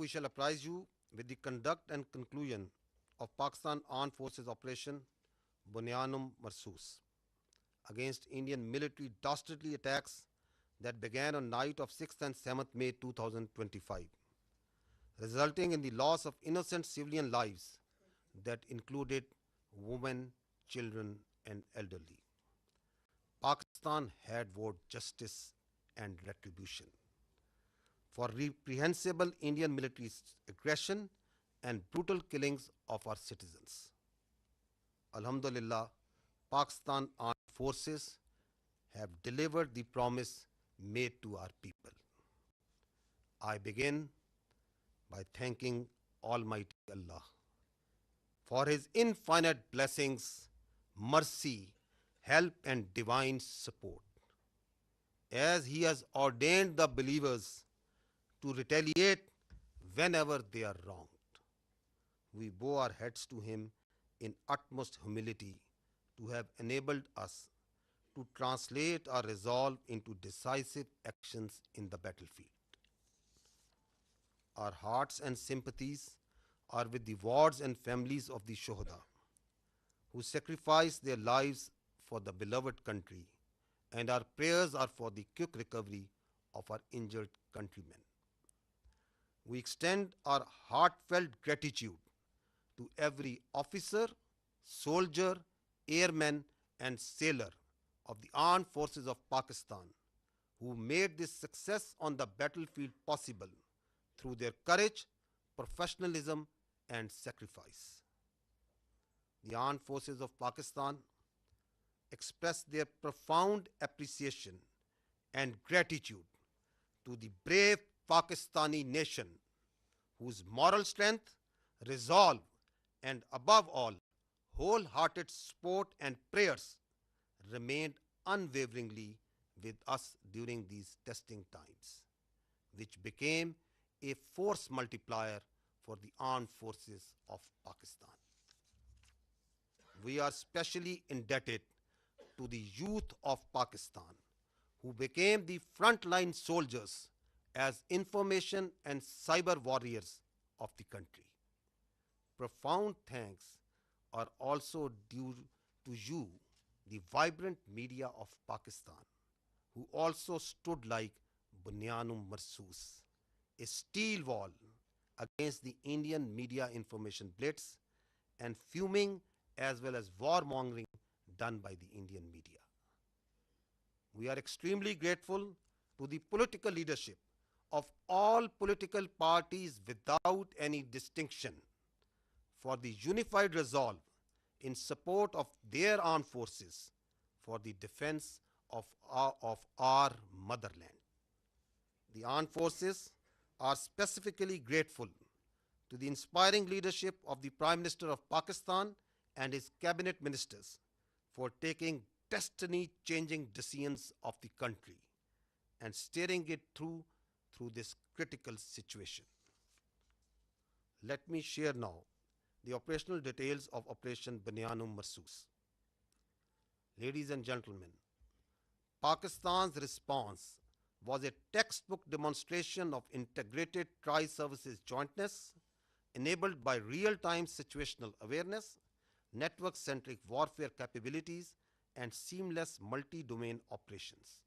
we shall apprise you with the conduct and conclusion of Pakistan Armed Forces Operation Bunyanum Marsus against Indian military dastardly attacks that began on night of 6th and 7th May 2025, resulting in the loss of innocent civilian lives that included women, children, and elderly. Pakistan had vowed justice and retribution for reprehensible Indian military aggression and brutal killings of our citizens. Alhamdulillah, Pakistan Armed Forces have delivered the promise made to our people. I begin by thanking Almighty Allah for His infinite blessings, mercy, help, and divine support, as He has ordained the believers to retaliate whenever they are wronged. We bow our heads to Him in utmost humility to have enabled us to translate our resolve into decisive actions in the battlefield. Our hearts and sympathies are with the wards and families of the Shohada, who sacrificed their lives for the beloved country, and our prayers are for the quick recovery of our injured countrymen. We extend our heartfelt gratitude to every officer, soldier, airman, and sailor of the Armed Forces of Pakistan who made this success on the battlefield possible through their courage, professionalism, and sacrifice. The Armed Forces of Pakistan express their profound appreciation and gratitude to the brave Pakistani nation, whose moral strength, resolve, and above all, wholehearted support and prayers remained unwaveringly with us during these testing times, which became a force multiplier for the armed forces of Pakistan. We are specially indebted to the youth of Pakistan, who became the frontline soldiers as information and cyber warriors of the country. Profound thanks are also due to you, the vibrant media of Pakistan, who also stood like Bunyanum Marsus, a steel wall against the Indian media information blitz and fuming as well as warmongering done by the Indian media. We are extremely grateful to the political leadership of all political parties without any distinction for the unified resolve in support of their armed forces for the defense of our motherland. The armed forces are specifically grateful to the inspiring leadership of the Prime Minister of Pakistan and his cabinet ministers for taking destiny-changing decisions of the country and steering it through this critical situation. Let me share now the operational details of Operation Bunyanum Marsus. Ladies and gentlemen, Pakistan's response was a textbook demonstration of integrated tri-services jointness enabled by real-time situational awareness, network-centric warfare capabilities, and seamless multi-domain operations.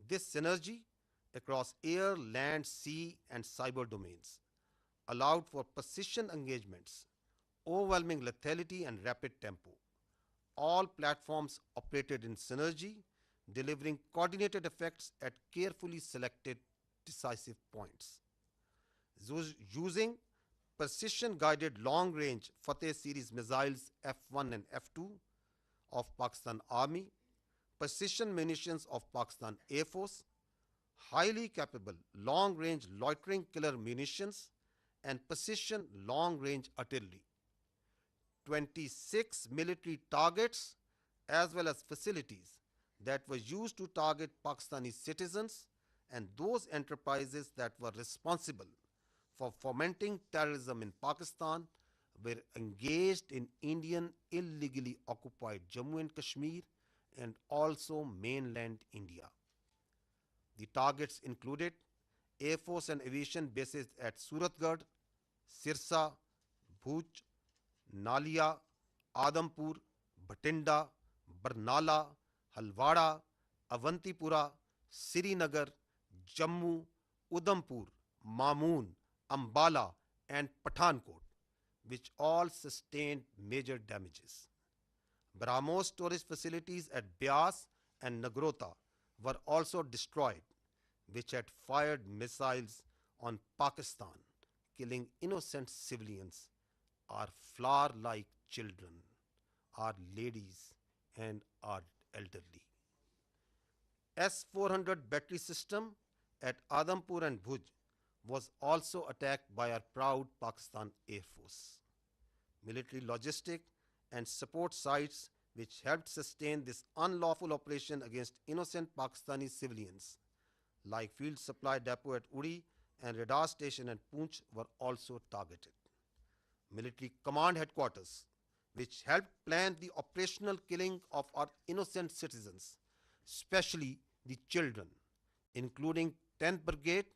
This synergy across air, land, sea, and cyber domains allowed for precision engagements, overwhelming lethality, and rapid tempo. All platforms operated in synergy, delivering coordinated effects at carefully selected decisive points. Using precision-guided long-range Fateh series missiles F-1 and F-2 of Pakistan Army, precision munitions of Pakistan Air Force, highly capable long-range loitering killer munitions, and precision long-range artillery. 26 military targets as well as facilities that were used to target Pakistani citizens and those enterprises that were responsible for fomenting terrorism in Pakistan were engaged in Indian illegally occupied Jammu and Kashmir and also mainland India. The targets included Air Force and aviation bases at Suratgarh, Sirsa, Bhuj, Nalia, Adampur, Bhatinda, Barnala, Halwara, Avantipura, Srinagar, Jammu, Udhampur, Mamoon, Ambala, and Pathankot, which all sustained major damages. BrahMos tourist facilities at Beas and Nagrota were also destroyed, which had fired missiles on Pakistan, killing innocent civilians, our flower like children, our ladies, and our elderly. S-400 battery system at Adampur and Bhuj was also attacked by our proud Pakistan Air Force. Military logistic and support sites which helped sustain this unlawful operation against innocent Pakistani civilians, like Field Supply Depot at Uri and radar station at Poonch, were also targeted. Military command headquarters, which helped plan the operational killing of our innocent citizens, especially the children, including 10th Brigade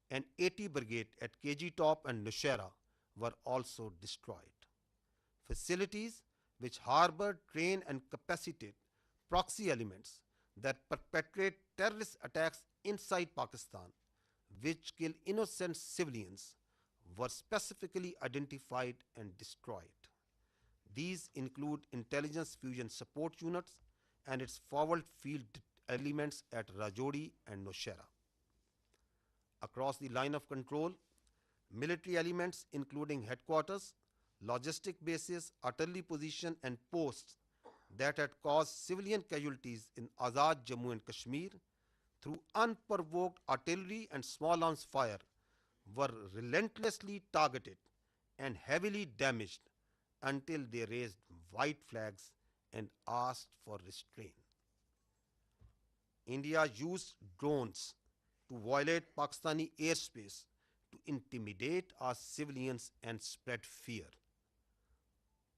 and 80 Brigade at KG Top and Nushaira, were also destroyed. Facilities which harbor, train, and capacitate proxy elements that perpetrate terrorist attacks inside Pakistan, which kill innocent civilians, were specifically identified and destroyed. These include intelligence fusion support units and its forward field elements at Rajouri and Nowshera. Across the line of control, military elements including headquarters, logistic bases, artillery position and posts that had caused civilian casualties in Azad Jammu and Kashmir through unprovoked artillery and small arms fire were relentlessly targeted and heavily damaged until they raised white flags and asked for restraint. India used drones to violate Pakistani airspace to intimidate our civilians and spread fear.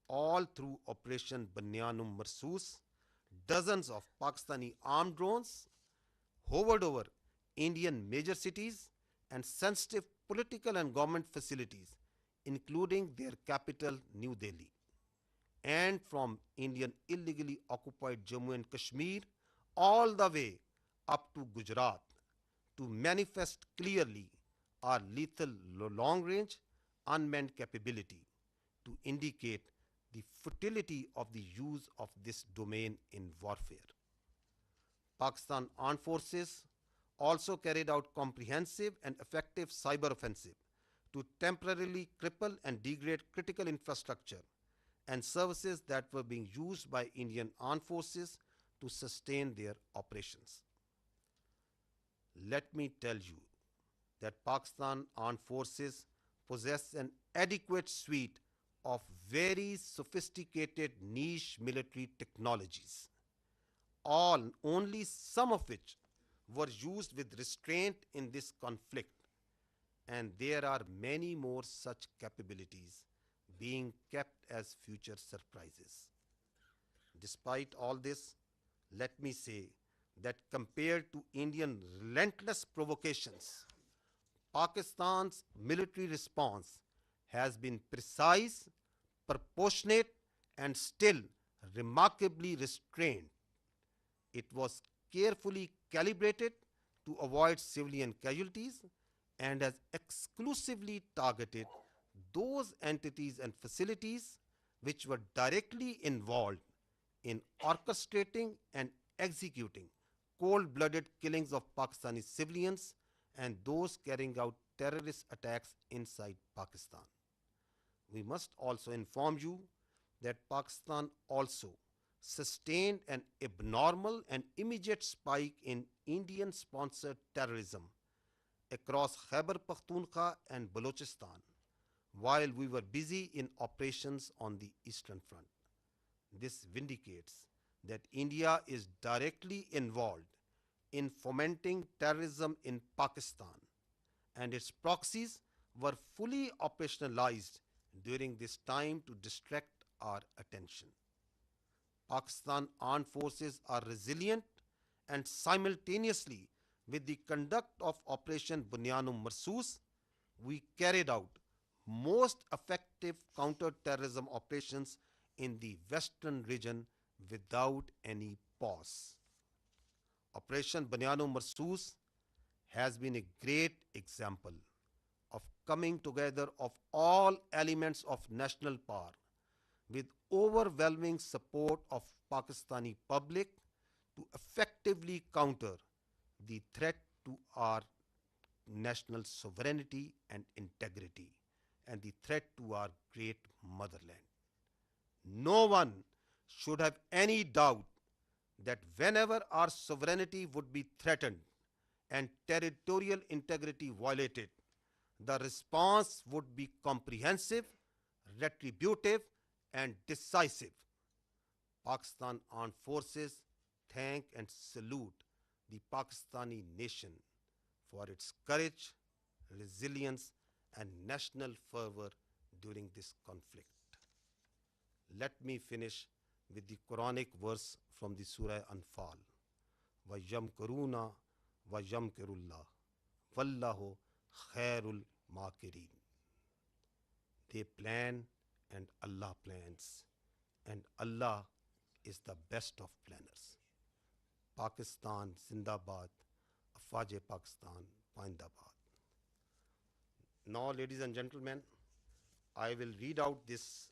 All through Operation Banyanum Marsoos, dozens of Pakistani armed drones hovered over Indian major cities and sensitive political and government facilities, including their capital, New Delhi. And from Indian illegally occupied Jammu and Kashmir all the way up to Gujarat to manifest clearly our lethal long range unmanned capability to indicate the futility of the use of this domain in warfare. Pakistan Armed Forces also carried out comprehensive and effective cyber offensive to temporarily cripple and degrade critical infrastructure and services that were being used by Indian armed forces to sustain their operations. Let me tell you that Pakistan Armed Forces possess an adequate suite of very sophisticated niche military technologies, all only some of which were used with restraint in this conflict, and there are many more such capabilities being kept as future surprises. Despite all this, let me say that compared to Indian relentless provocations, Pakistan's military response has been precise, proportionate, and still remarkably restrained. It was carefully calibrated to avoid civilian casualties and has exclusively targeted those entities and facilities which were directly involved in orchestrating and executing cold-blooded killings of Pakistani civilians and those carrying out terrorist attacks inside Pakistan. We must also inform you that Pakistan also sustained an abnormal and immediate spike in Indian-sponsored terrorism across Khyber Pakhtunkhwa and Balochistan while we were busy in operations on the Eastern Front. This vindicates that India is directly involved in fomenting terrorism in Pakistan, and its proxies were fully operationalized during this time to distract our attention. Pakistan Armed Forces are resilient and simultaneously With the conduct of Operation Bunyanum Marsus, we carried out most effective counter-terrorism operations in the western region without any pause. Operation Bunyanum Marsus has been a great example of coming together of all elements of national power with overwhelming support of Pakistani public to effectively counter the threat to our national sovereignty and integrity and the threat to our great motherland. No one should have any doubt that whenever our sovereignty would be threatened and territorial integrity violated, the response would be comprehensive, retributive, and decisive. Pakistan Armed Forces thank and salute the Pakistani nation for its courage, resilience, and national fervor during this conflict. Let me finish with the Quranic verse from the Surah Anfal. وَيَمْكُرُونَ وَيَمْكِرُ اللَّهُ وَاللَّهُ خَيْرُ الْمَاكِرِينَ. They plan and Allah plans, and Allah is the best of planners. Pakistan Zindabad, Afwaj Pakistan Paindabad. Now, ladies and gentlemen, I will read out this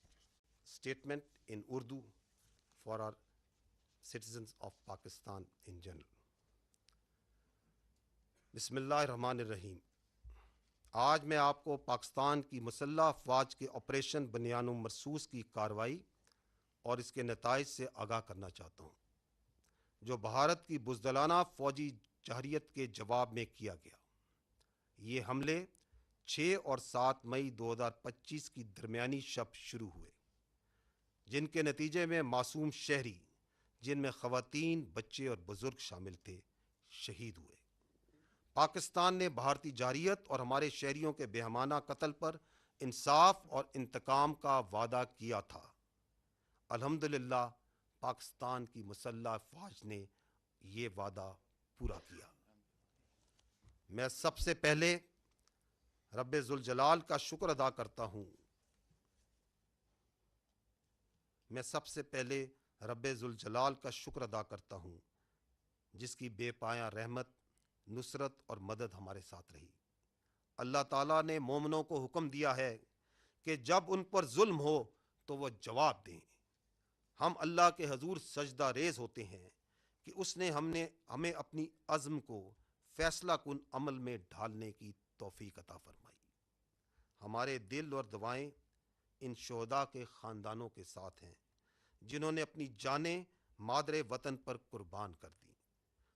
statement in Urdu for our citizens of Pakistan in general. بسم اللہ الرحمن الرحیم. آج میں آپ کو پاکستان کی مسلح افواج کے آپریشن بنیانم مرصوص کی کارروائی اور اس کے نتائج سے آگاہ کرنا چاہتا ہوں، جو بھارت کی بزدلانہ فوجی جارحیت کے جواب میں کیا گیا. یہ حملے 6 اور 7 مئی 2025 کی درمیانی شب شروع ہوئے، جن کے نتیجے میں معصوم شہری، جن میں خواتین، بچے اور بزرگ شامل تھے، شہید ہوئے. پاکستان نے بھارتی جارحیت اور ہمارے شہریوں کے بےہمانہ قتل پر انصاف اور انتقام کا وعدہ کیا تھا. الحمدللہ پاکستان کی مسلح افواج نے یہ وعدہ پورا کیا. میں سب سے پہلے رب ذوالجلال کا شکر ادا کرتا ہوں. رب ذوالجلال کا شکر ادا کرتا ہوں، جس کی بے پایاں رحمت، نصرت اور مدد ہمارے ساتھ رہی. اللہ تعالیٰ نے مومنوں کو حکم دیا ہے کہ جب ان پر ظلم ہو تو وہ جواب دیں. ہم اللہ کے حضور سجدہ ریز ہوتے ہیں کہ اس نے ہمیں اپنی عزم کو فیصلہ کن عمل میں ڈھالنے کی توفیق عطا فرمائی. ہمارے دل اور دعائیں ان شہداء کے خاندانوں کے ساتھ ہیں جنہوں نے اپنی جانیں مادر وطن پر قربان کر دیں.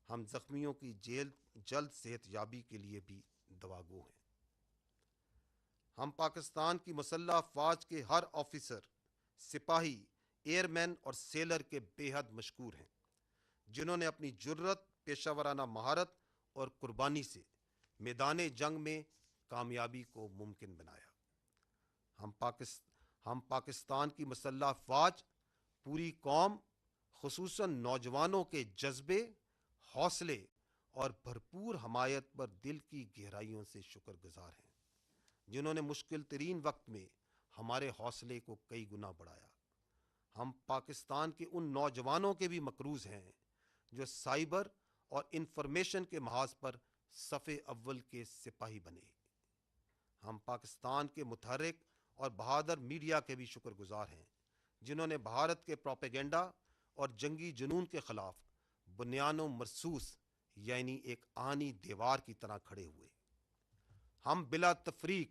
ہم زخمیوں کی جلد صحت یابی کے لیے بھی دعا گو ہیں. ہم پاکستان کی مسلح افواج کے ہر آفیسر، سپاہی، ایئر مین اور سیلر کے بے حد مشکور ہیں، جنہوں نے اپنی جرت، پیشہ ورانہ مہارت اور قربانی سے میدان جنگ میں کامیابی کو ممکن بنایا. ہم پاکستان کی مسلح افواج پوری قوم، خصوصاً نوجوانوں کے جذبے، حوصلے اور بھرپور حمایت پر دل کی گہرائیوں سے شکر گزار ہیں، جنہوں نے مشکل ترین وقت میں ہمارے حوصلے کو کئی گنا بڑھایا. ہم پاکستان کے ان نوجوانوں کے بھی مقروض ہیں جو سائبر اور انفارمیشن کے محاذ پر صف اول کے سپاہی بنے. ہم پاکستان کے متحرک اور بہادر میڈیا کے بھی شکر گزار ہیں، جنہوں نے بھارت کے پروپیگنڈا اور جنگی جنون کے خلاف بنیانوں مرصوص یعنی ایک آہنی دیوار کی طرح کھڑے ہوئے. ہم بلا تفریق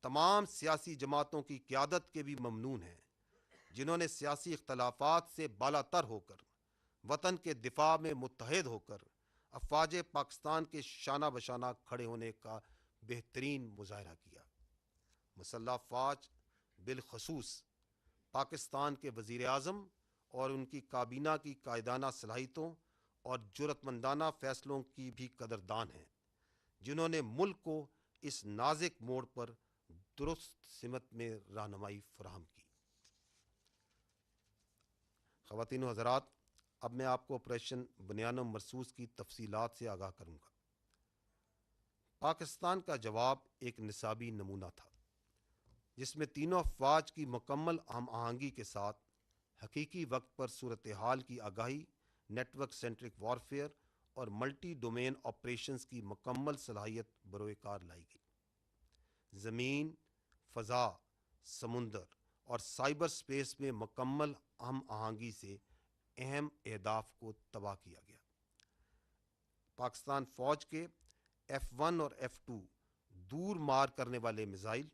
تمام سیاسی جماعتوں کی قیادت کے بھی ممنون ہیں، جنہوں نے سیاسی اختلافات سے بالا تر ہو کر وطن کے دفاع میں متحد ہو کر افواج پاکستان کے شانہ بشانہ کھڑے ہونے کا بہترین مظاہرہ کیا. مسلح افواج بالخصوص پاکستان کے وزیر اعظم اور ان کی کابینہ کی قائدانہ صلاحیتوں اور جرأت مندانہ فیصلوں کی بھی قدردان ہیں، جنہوں نے ملک کو اس نازک موڑ پر درست سمت میں رہنمائی فراہم کی. خواتین و حضرات، اب میں آپ کو آپریشن بنیانم مرصوص کی تفصیلات سے آگاہ کروں گا. پاکستان کا جواب ایک نصابی نمونہ تھا جس میں تینوں افواج کی مکمل ہم آہنگی کے ساتھ حقیقی وقت پر صورتحال کی آگاہی، نیٹ ورک سینٹرک وارفیئر اور ملٹی ڈومین آپریشنز کی مکمل صلاحیت بروئے کار لائی گئی۔ زمین، فضا، سمندر اور سائبر سپیس میں مکمل ہم آہنگی سے اہم اہداف کو تباہ کیا گیا۔ پاکستان فوج کے F-1 اور F-2 دور مار کرنے والے میزائل،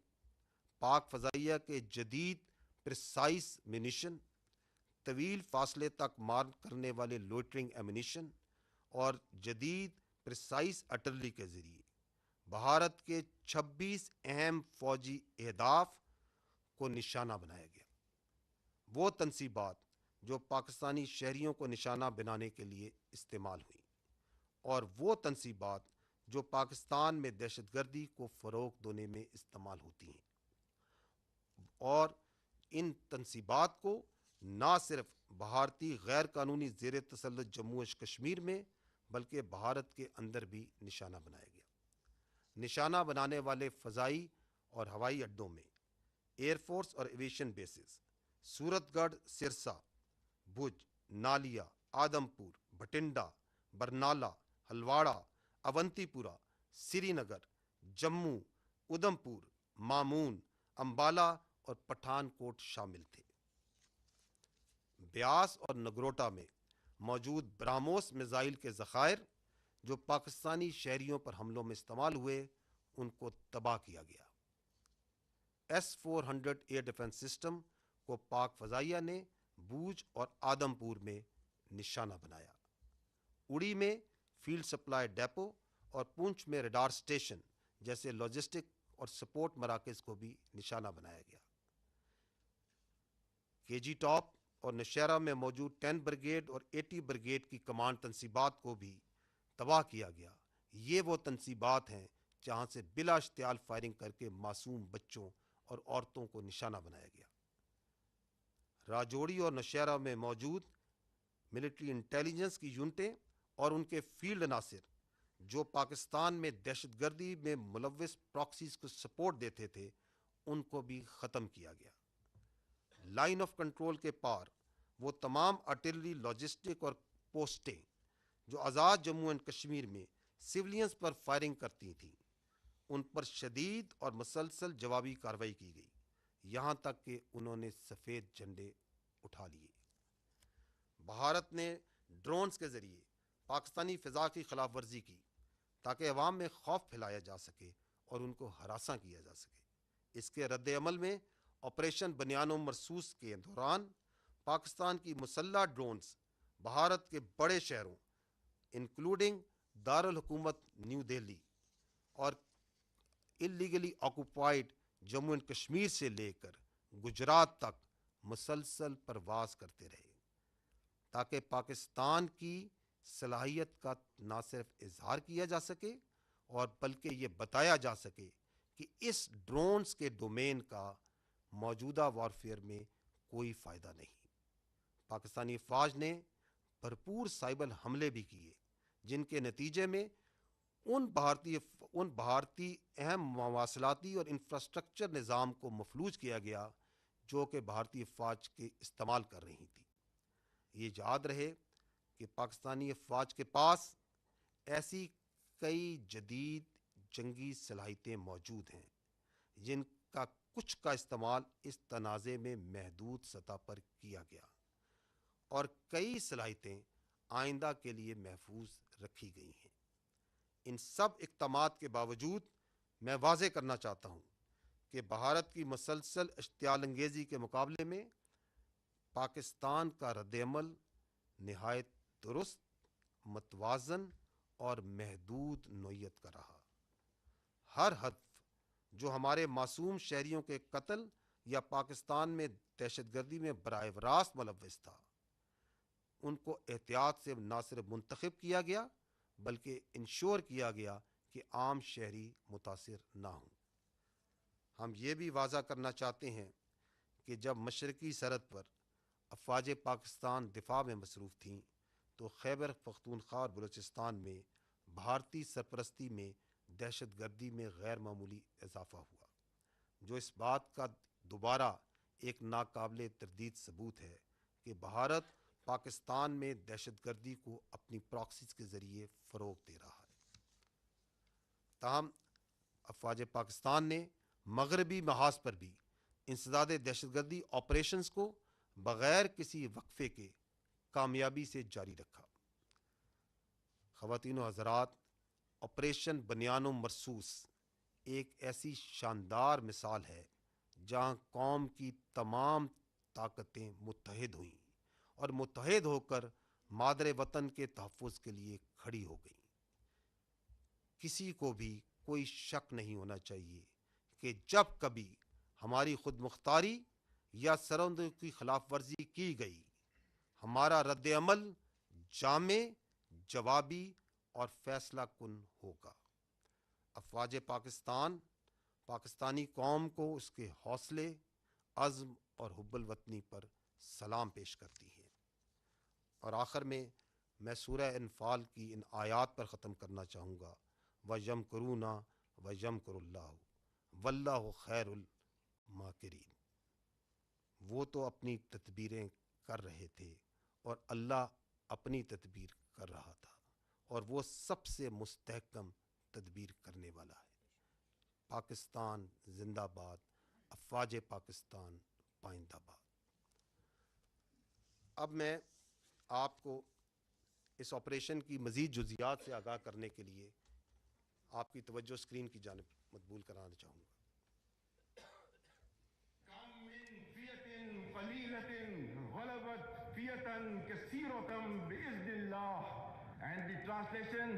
پاک فضائیہ کے جدید پرسائز منیشن، طویل فاصلے تک مار کرنے والے لوئٹرنگ ایمونیشن اور جدید پرسائز ارٹلری کے ذریعے بھارت کے 26 اہم فوجی اہداف کو نشانہ بنایا گیا۔ وہ تنصیبات جو پاکستانی شہریوں کو نشانہ بنانے کے لیے استعمال ہوئیں، اور وہ تنصیبات جو پاکستان میں دہشت گردی کو فروغ دینے میں استعمال ہوتی ہیں، اور ان تنصیبات کو نہ صرف بھارتی غیر قانونی زیر تسلط جموں و کشمیر میں بلکہ بھارت کے اندر بھی نشانہ بنایا گیا۔ نشانہ بنانے والے فضائی اور ہوائی اڈوں میں ایئر فورس اور ایویشن بیسز سورت گڑھ، سرسا، بھج، نالیا، آدم پور، بھٹنڈا، برنالہ، ہلواڑہ، اونتی پورہ، سری نگر، جموں، ادھم پور، مامون، امبالہ اور پٹھان کوٹ شامل تھے۔ بیاس اور نگروٹا میں موجود براموس میزائل کے ذخائر جو پاکستانی شہریوں پر حملوں میں استعمال ہوئے، ان کو تباہ کیا گیا۔ S-400 ایئر ڈیفنس سسٹم کو پاک فضائیہ نے بوجھ اور آدم پور میں نشانہ بنایا۔ اڑی میں فیلڈ سپلائی ڈیپو اور پونچھ میں ریڈار سٹیشن جیسے لاجسٹک اور سپورٹ مراکز کو بھی نشانہ بنایا گیا۔ کے جی ٹاپ اور نشیرہ میں موجود 10 بریگیڈ اور 80 بریگیڈ کی کمانڈ تنصیبات کو بھی تباہ کیا گیا۔ یہ وہ تنصیبات ہیں جہاں سے بلا اشتعال فائرنگ کر کے معصوم بچوں اور عورتوں کو نشانہ بنایا گیا۔ راجوڑی اور نوشہرہ میں موجود ملٹری انٹیلیجنس کی یونٹیں اور ان کے فیلڈ عناصر جو پاکستان میں دہشت گردی میں ملوث پراکسیز کو سپورٹ دیتے تھے، ان کو بھی ختم کیا گیا۔ لائن آف کنٹرول کے پار وہ تمام آرٹلری، لاجسٹک اور پوسٹیں جو آزاد جموں اینڈ کشمیر میں سولینز پر فائرنگ کرتی تھیں، ان پر شدید اور مسلسل جوابی کارروائی کی گئی، یہاں تک کہ انہوں نے سفید جھنڈے اٹھا لیے۔ بھارت نے ڈرونز کے ذریعے پاکستانی فضا کی خلاف ورزی کی تاکہ عوام میں خوف پھیلایا جا سکے اور ان کو ہراساں کیا جا سکے۔ اس کے رد عمل میں آپریشن بنیان و مرصوص کے دوران پاکستان کی مسلح ڈرونز بھارت کے بڑے شہروں انکلوڈنگ دارالحکومت نیو دہلی اور illegally occupied Jammu and Kashmir سے لے کر گجرات تک مسلسل پرواز کرتے رہے، تاکہ پاکستان کی صلاحیت کا نہ صرف اظہار کیا جا سکے اور بلکہ یہ بتایا جا سکے کہ اس ڈرونز کے ڈومین کا موجودہ وارفیئر میں کوئی فائدہ نہیں۔ پاکستانی فوج نے بھرپور سائبر حملے بھی کیے، جن کے نتیجے میں ان بھارتی اہم مواصلاتی اور انفراسٹرکچر نظام کو مفلوج کیا گیا جو کہ بھارتی افواج کے استعمال کر رہی تھی۔ یہ یاد رہے کہ پاکستانی افواج کے پاس ایسی کئی جدید جنگی صلاحیتیں موجود ہیں جن کا کچھ کا استعمال اس تنازع میں محدود سطح پر کیا گیا، اور کئی صلاحیتیں آئندہ کے لیے محفوظ رکھی گئی ہیں۔ ان سب اقدامات کے باوجود میں واضح کرنا چاہتا ہوں کہ بھارت کی مسلسل اشتعال انگیزی کے مقابلے میں پاکستان کا رد عمل نہایت درست، متوازن اور محدود نوعیت کا رہا۔ ہر ہدف جو ہمارے معصوم شہریوں کے قتل یا پاکستان میں دہشت گردی میں براہ راست ملوث تھا، ان کو احتیاط سے نہ صرف منتخب کیا گیا بلکہ انشور کیا گیا کہ عام شہری متاثر نہ ہوں۔ ہم یہ بھی واضح کرنا چاہتے ہیں کہ جب مشرقی سرحد پر افواج پاکستان دفاع میں مصروف تھیں تو خیبر پختونخوا اور بلوچستان میں بھارتی سرپرستی میں دہشت گردی میں غیر معمولی اضافہ ہوا، جو اس بات کا دوبارہ ایک ناقابل تردید ثبوت ہے کہ بھارت پاکستان میں دہشت گردی کو اپنی پراکسیز کے ذریعے فروغ دے رہا ہے۔ تاہم افواج پاکستان نے مغربی محاذ پر بھی انسداد دہشت گردی آپریشنز کو بغیر کسی وقفے کے کامیابی سے جاری رکھا۔ خواتین و حضرات، آپریشن بنیان و مرصوص ایک ایسی شاندار مثال ہے جہاں قوم کی تمام طاقتیں متحد ہوئیں اور متحد ہو کر مادر وطن کے تحفظ کے لیے کھڑی ہو گئیں۔ کسی کو بھی کوئی شک نہیں ہونا چاہیے کہ جب کبھی ہماری خود مختاری یا سرحدوں کی خلاف ورزی کی گئی، ہمارا رد عمل جامع، جوابی اور فیصلہ کن ہوگا۔ افواج پاکستان پاکستانی قوم کو اس کے حوصلے، عزم اور حب الوطنی پر سلام پیش کرتی ہیں۔ اور آخر میں سورہ انفال کی ان آیات پر ختم کرنا چاہوں گا، وَيَمْكُرُونَ وَيَمْكُرُ اللَّهُ وَاللَّهُ خَيْرُ الْمَاكِرِينَ۔ وہ تو اپنی تدبیریں کر رہے تھے اور اللہ اپنی تدبیر کر رہا تھا، اور وہ سب سے مستحکم تدبیر کرنے والا ہے۔ پاکستان زندہ باد، افواج پاکستان پائندہ باد۔ اب میں آپ کو اس آپریشن کی مزید جزیات سے آگاہ کرنے کے لیے آپ کی توجہ اسکرین کی جانب مقبول کرانا چاہوں گا۔ And the translation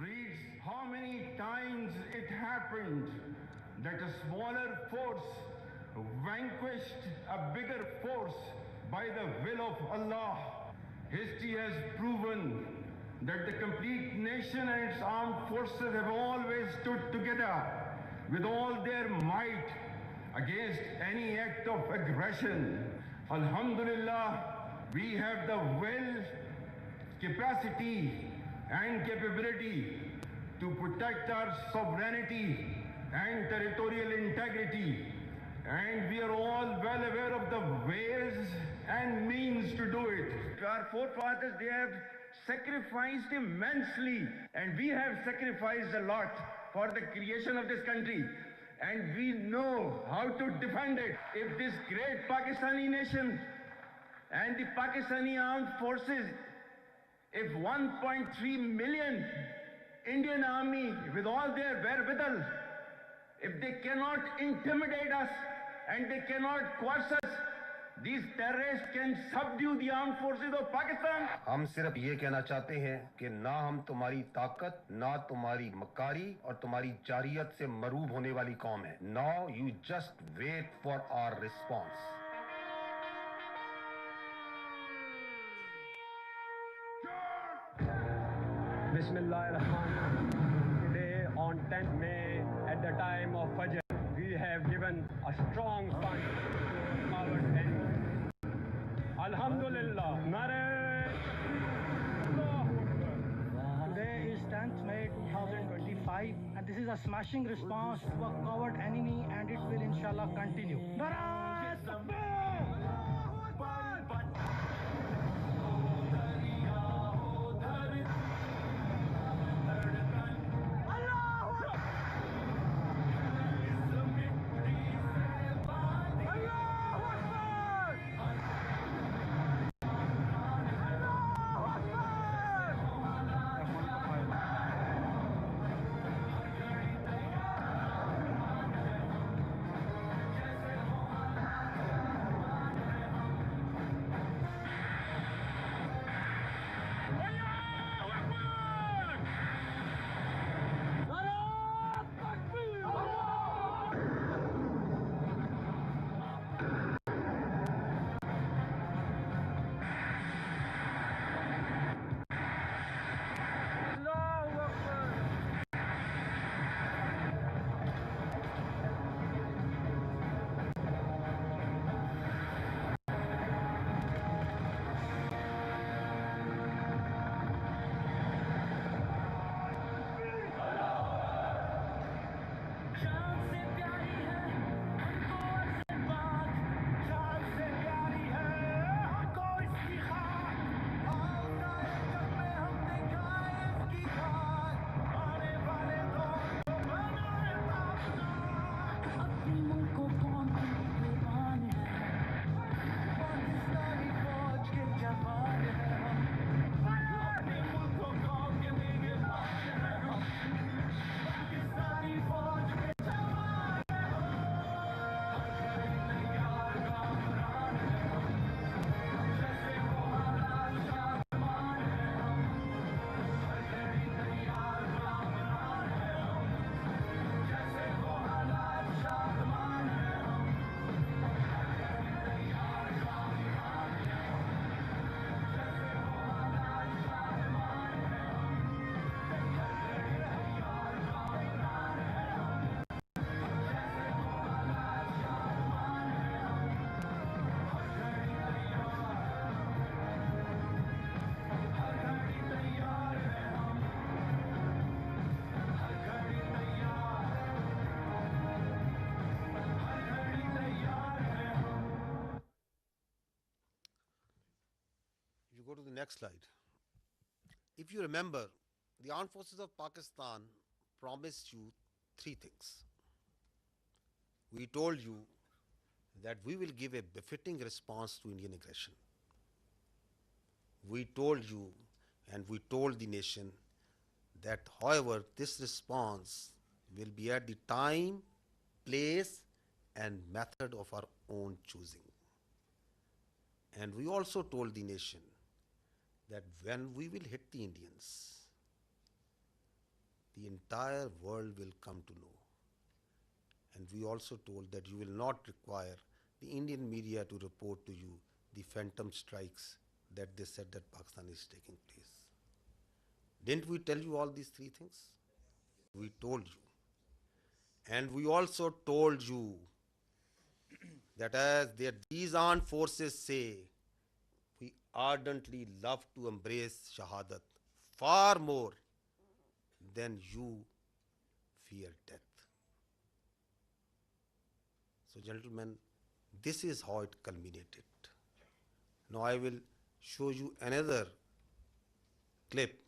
reads, how many times it happened that a smaller force vanquished a bigger force by the will of Allah. History has proven that the complete nation and its armed forces have always stood together with all their might against any act of aggression. Alhamdulillah, we have the will, capacity and capability to protect our sovereignty and territorial integrity, and we are all well aware of the ways and means to do it. Our forefathers, they have sacrificed immensely, and we have sacrificed a lot for the creation of this country, and we know how to defend it. If this great Pakistani nation and the Pakistani armed forces, if 1.3 million Indian army with all their wherewithal, if they cannot intimidate us and they cannot coerce us, these terrorists can subdue the armed forces of Pakistan. ہم صرف یہ کہنا چاہتے ہیں کہ نہ ہم تمہاری طاقت، نہ تمہاری مکاری اور تمہاری جارحیت سے مروب ہونے والی قوم ہے۔ Now you just wait for our response. Bismillah ar-Rahman. Today on 10th May at the time of Fajr, we have given a strong punch to our enemy. Alhamdulillah. Nare. Today is 10th May 2025 and this is a smashing response to a coward enemy, and it will inshallah continue. Nare Takbir! next slide. If you remember, the armed forces of Pakistan promised you three things. We told you that we will give a befitting response to Indian aggression. We told you and we told the nation that, however, this response will be at the time, place, and method of our own choosing. And we also told the nation that when we will hit the Indians, the entire world will come to know. And we also told that you will not require the Indian media to report to you the phantom strikes that they said that Pakistan is taking place. Didn't we tell you all these three things? We told you. And we also told you that as these armed forces say, we ardently love to embrace Shahadat far more than you fear death. So gentlemen, this is how it culminated. Now I will show you another clip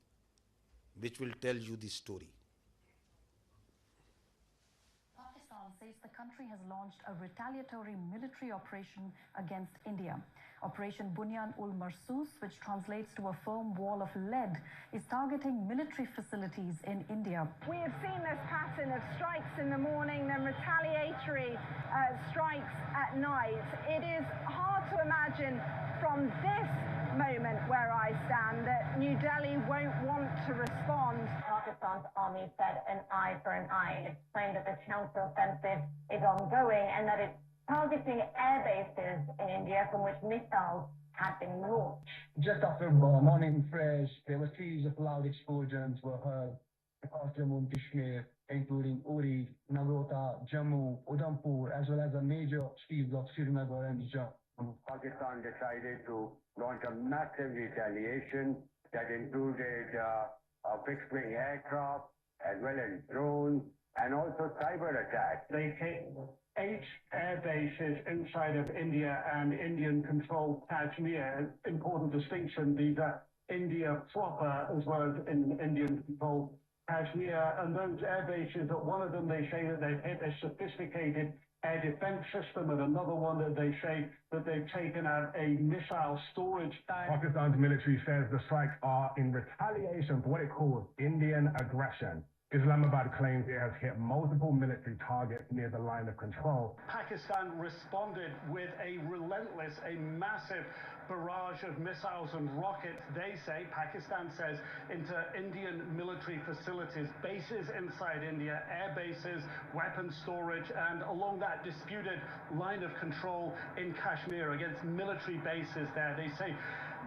which will tell you the story. Pakistan says the country has launched a retaliatory military operation against India. Operation Bunyan ul Marsus, which translates to a firm wall of lead, is targeting military facilities in India. We have seen this pattern of strikes in the morning, then retaliatory strikes at night. It is hard to imagine from this moment where I stand that New Delhi won't want to respond. Pakistan's army said an eye for an eye. It's saying that the counter-offensive is ongoing and that it's targeting air bases in India from which missiles had been launched. Just after morning fresh, there were series of loud explosions were heard across Jammu and Kashmir, including Uri, Nagrota, Jammu, Udhampur, as well as a major cities of Srinagar and Jammu. Pakistan decided to launch a massive retaliation that included fixed-wing aircraft, as well as drones, and also cyber attacks. They hit 8 air bases inside of India and Indian-controlled Kashmir. Important distinction, these are India proper as well as in Indian-controlled Kashmir. And those air bases, one of them they say that they've hit a sophisticated air defense system, and another one that they say that they've taken out a missile storage tank. Pakistan's military says the strikes are in retaliation for what it calls Indian aggression. Islamabad claims it has hit multiple military targets near the line of control. Pakistan responded with a relentless, a massive barrage of missiles and rockets, they say, Pakistan says, into Indian military facilities, bases inside India, air bases, weapons storage, and along that disputed line of control in Kashmir against military bases there. They say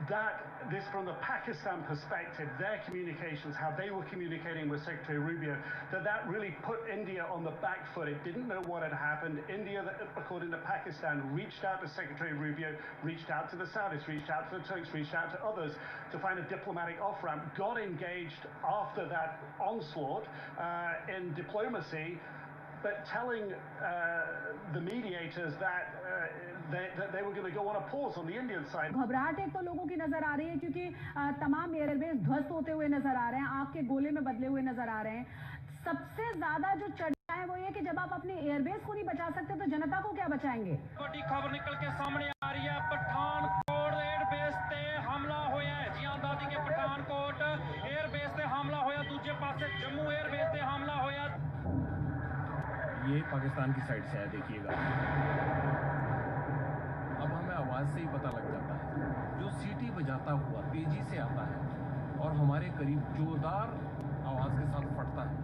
that this, from the Pakistan perspective, their communications, how they were communicating with Secretary Rubio, that really put India on the back foot. It didn't know what had happened. India, according to Pakistan, reached out to Secretary Rubio, reached out to the Saudis, reached out to the Turks, reached out to others to find a diplomatic off-ramp, got engaged after that onslaught in diplomacy, but telling the mediators that they were going to go on a pause on the Indian side. घबराहट एक तो लोगों की नजर आ रही है क्योंकि तमाम एयरबेस ध्वस्त होते हुए नजर आ रहे हैं, आग के गोले में बदले हुए नजर आ रहे हैं। सबसे ज्यादा जो चर्चा है वो ये कि जब आप अपने एयरबेस को नहीं बचा सकते तो जनता को क्या बचाएंगे। बड़ी खबर निकल के सामने आ रही है, पठानकोट एयरबेस ते हमला होया है। जी हां, दादी के पठानकोट एयरबेस ते हमला होया, दूसरे पासे जम्मू एयरबेस ते हमला होया। ये पाकिस्तान की साइड से है, देखिएगा। अब हमें आवाज़ से ही पता लग जाता है, जो सीटी बजाता हुआ तेजी से आता है और हमारे करीब जोरदार आवाज़ के साथ फटता है,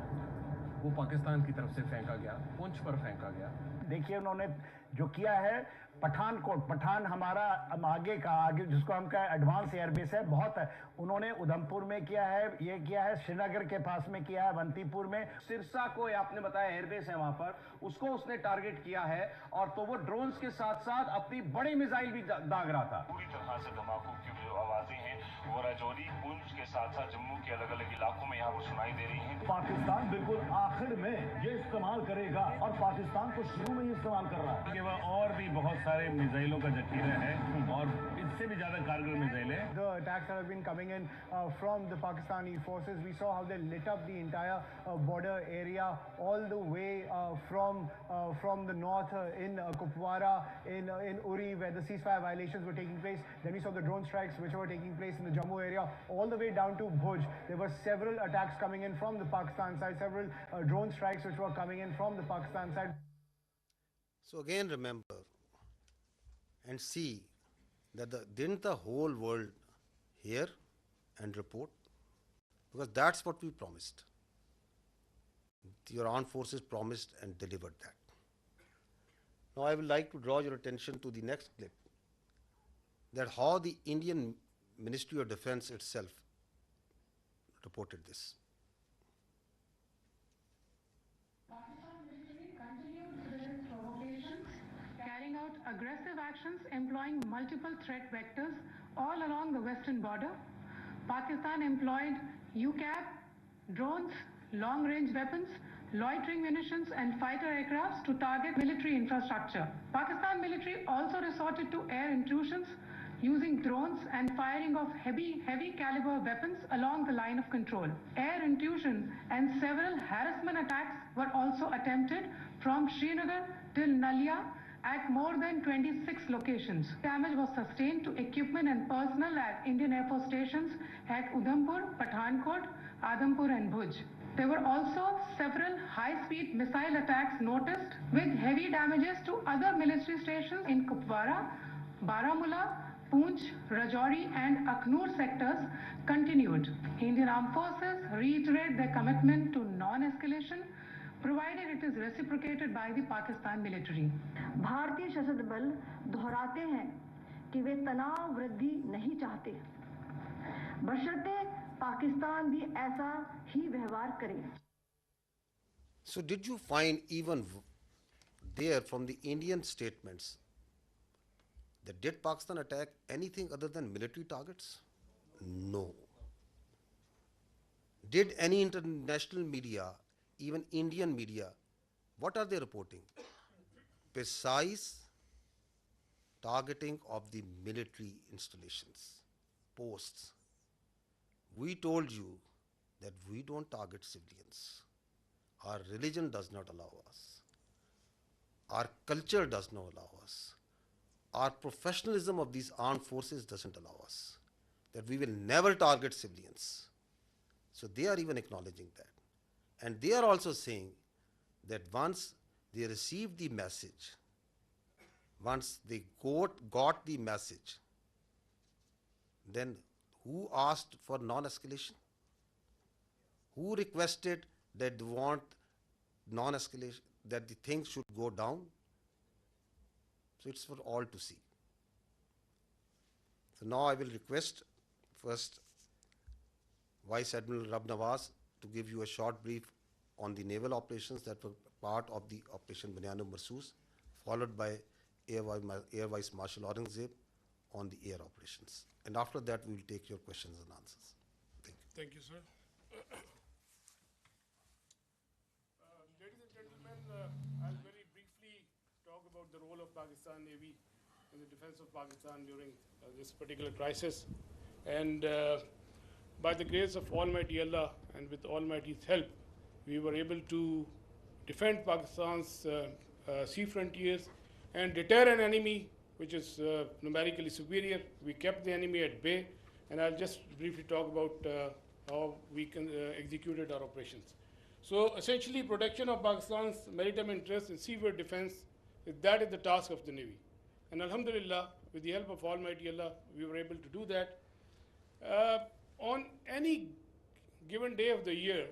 वो पाकिस्तान की तरफ से फेंका गया, पुंछ पर फेंका गया। देखिए उन्होंने जो किया है, पठानकोट, पठान हमारा आगे जिसको हम कहें एडवांस एयरबेस है, बहुत है। उन्होंने उधमपुर में किया है, ये किया है श्रीनगर के पास में किया है, अवंतीपुर में। सिरसा को आपने बताया एयरबेस है वहां पर, उसको उसने टारगेट किया है, और तो वो ड्रोन्स के साथ साथ अपनी बड़ी मिसाइल भी दाग रहा था। पूरी तरह से धमाकों की जो आवाजें हैं वो राजौरी, पुंछ के साथ साथ जम्मू के अलग अलग इलाकों में यहाँ पर सुनाई दे रही हैं। पाकिस्तान बिल्कुल आखिर में ये इस्तेमाल करेगा और पाकिस्तान को शुरू में ही इस्तेमाल कर रहा है। और भी बहुत सारे मिसाइलों का जखीरा है और इससे भी ज़्यादा कारगर मिसाइल है. The attacks that have been coming in from the Pakistani forces, we saw how they lit up the entire border area all the way from the north in Kupwara, in Uri, where the ceasefire violations were taking place. Then we saw the drone strikes which were taking place in the Jammu area, all the way down to Bhuj. There were several attacks coming in from the Pakistan side, several drone strikes which were coming in from the Pakistan side. So again remember and see that didn't the whole world hear and report? Because that's what we promised. Your armed forces promised and delivered that. Now I would like to draw your attention to the next clip, that how the Indian Ministry of Defense itself reported this. Carrying out aggressive actions employing multiple threat vectors all along the western border. Pakistan employed UCAV, drones, long-range weapons, loitering munitions and fighter aircrafts to target military infrastructure. Pakistan military also resorted to air intrusions using drones and firing of heavy caliber weapons along the line of control. Air intrusion and several harassment attacks were also attempted from Srinagar till Nalia at more than 26 locations. Damage was sustained to equipment and personnel at Indian Air Force stations at Udhampur, Pathankot, Adhampur and Bhuj. There were also several high-speed missile attacks noticed with heavy damages to other military stations in Kupwara, Baramulla, Poonch, Rajouri and Akhnur sectors continued. Indian Armed Forces reiterate their commitment to non-escalation, provided it is reciprocated by the Pakistan military. भारतीय सशस्त्र बल दोहराते हैं कि वे तनाव वृद्धि नहीं चाहते, बशर्ते पाकिस्तान भी ऐसा ही व्यवहार करे. So did you find even there from the Indian statements that did Pakistan attack anything other than military targets? No. Did any international media, even Indian media, what are they reporting? Precise targeting of the military installations, posts. We told you that we don't target civilians. Our religion does not allow us. Our culture does not allow us. Our professionalism of these armed forces doesn't allow us. That we will never target civilians. So they are even acknowledging that. And they are also saying that once they received the message, once they got the message, then who asked for non-escalation? Who requested that they want non-escalation, that the things should go down? So it's for all to see. So now I will request first Vice Admiral Rab Nawaz to give you a short brief on the naval operations that were part of the Operation Bunyan-e-Marsoos, followed by Air Vice Marshal Aurangzeb on the air operations. And after that, we will take your questions and answers. Thank you. Thank you, sir. Ladies and gentlemen, I'll very briefly talk about the role of Pakistan Navy in the defense of Pakistan during this particular crisis. And by the grace of Almighty Allah and with Almighty's help, we were able to defend Pakistan's sea frontiers and deter an enemy which is numerically superior. We kept the enemy at bay, and I'll just briefly talk about how we executed our operations. So essentially, protection of Pakistan's maritime interests and seaworld defense, that is the task of the Navy. And Alhamdulillah, with the help of Almighty Allah, we were able to do that. On any given day of the year,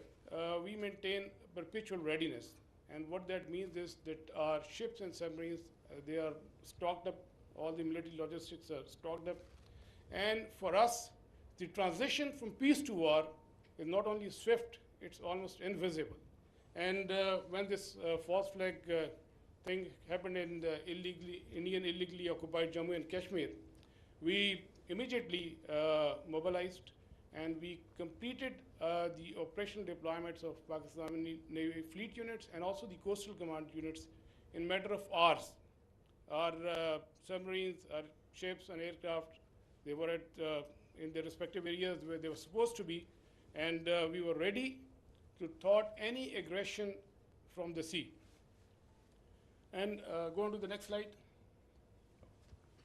we maintain perpetual readiness. And what that means is that our ships and submarines, they are stocked up, all the military logistics are stocked up. And for us, the transition from peace to war is not only swift, it's almost invisible. And when this false flag thing happened in the Indian illegally occupied Jammu and Kashmir, we immediately mobilized and we completed the operational deployments of Pakistani Navy fleet units and also the coastal command units in a matter of hours. our submarines, our ships and aircraft, they were in their respective areas where they were supposed to be, and we were ready to thwart any aggression from the sea. And go on to the next slide.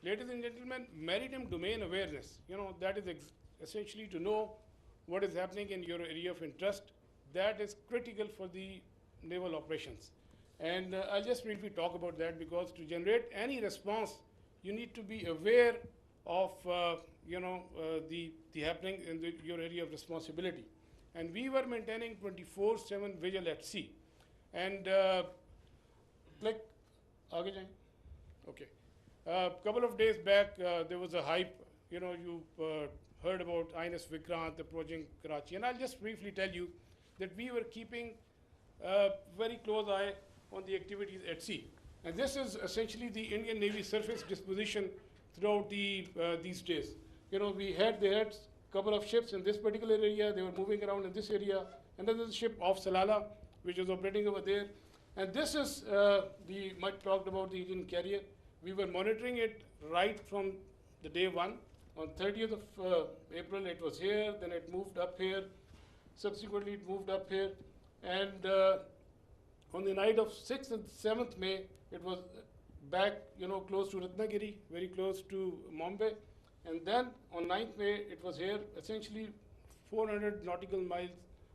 Ladies and gentlemen, maritime domain awareness, that is essentially to know what is happening in your area of interest. That is critical for the naval operations. And I'll just briefly talk about that, because to generate any response, you need to be aware of the happening in your area of responsibility. And we were maintaining 24/7 vigil at sea. And like, aage jaye? Okay. A couple of days back, there was a hype. You heard about INS Vikrant approaching Karachi. And I'll just briefly tell you that we were keeping a very close eye on the activities at sea. And this is essentially the Indian Navy surface disposition throughout these days. They had a couple of ships in this particular area. They were moving around in this area. Another ship off Salala, which was operating over there. And this is Mike talked about the Indian carrier. We were monitoring it right from the day one. On 30th of April, it was here. Then it moved up here. Subsequently, it moved up here. And on the night of 6th and 7th May, it was back, close to Ratnagiri, very close to Mumbai. And then on 9th May, it was here, essentially 400 nautical miles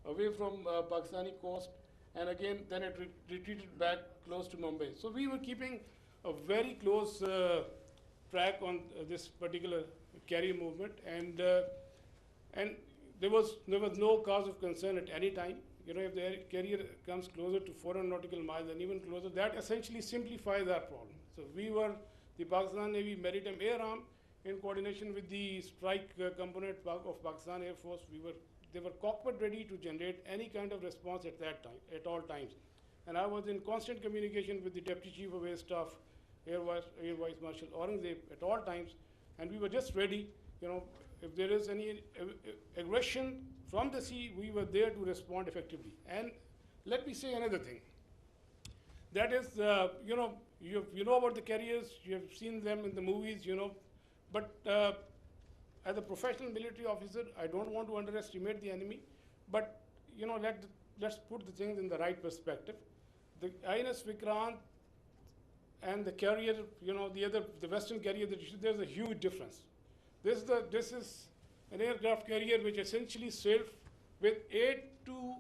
away from Pakistani coast. And again, then it retreated back close to Mumbai. So we were keeping a very close track on this particular carrier movement. And there was no cause of concern at any time. If the carrier comes closer to 400 nautical miles and even closer, that essentially simplifies our problem. So we were the Pakistan Navy Maritime Air Arm in coordination with the strike component of Pakistan Air Force. They were cockpit ready to generate any kind of response at that time, at all times. And I was in constant communication with the Deputy Chief of Air Staff, Air Vice Marshal Aurangzeb at all times. And we were just ready, if there is any aggression from the sea, we were there to respond effectively. And let me say another thing. That is, you know about the carriers, you have seen them in the movies, but as a professional military officer, I don't want to underestimate the enemy, but let's put the things in the right perspective. The INS Vikrant and the carrier, the Western carrier, there's a huge difference. This is an aircraft carrier which essentially sailed with 8 to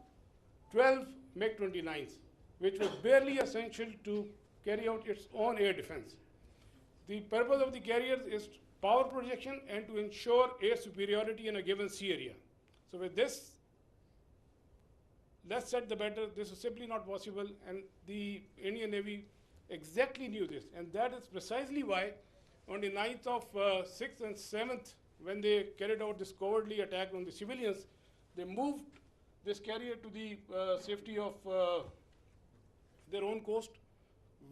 12 MiG-29s, which was barely essential to carry out its own air defense. The purpose of the carrier is power projection and to ensure air superiority in a given sea area. So with this, less said the better. This is simply not possible, and the Indian Navy exactly knew this, and that is precisely why on the 9th of 6th and 7th, when they carried out this cowardly attack on the civilians, they moved this carrier to the safety of their own coast,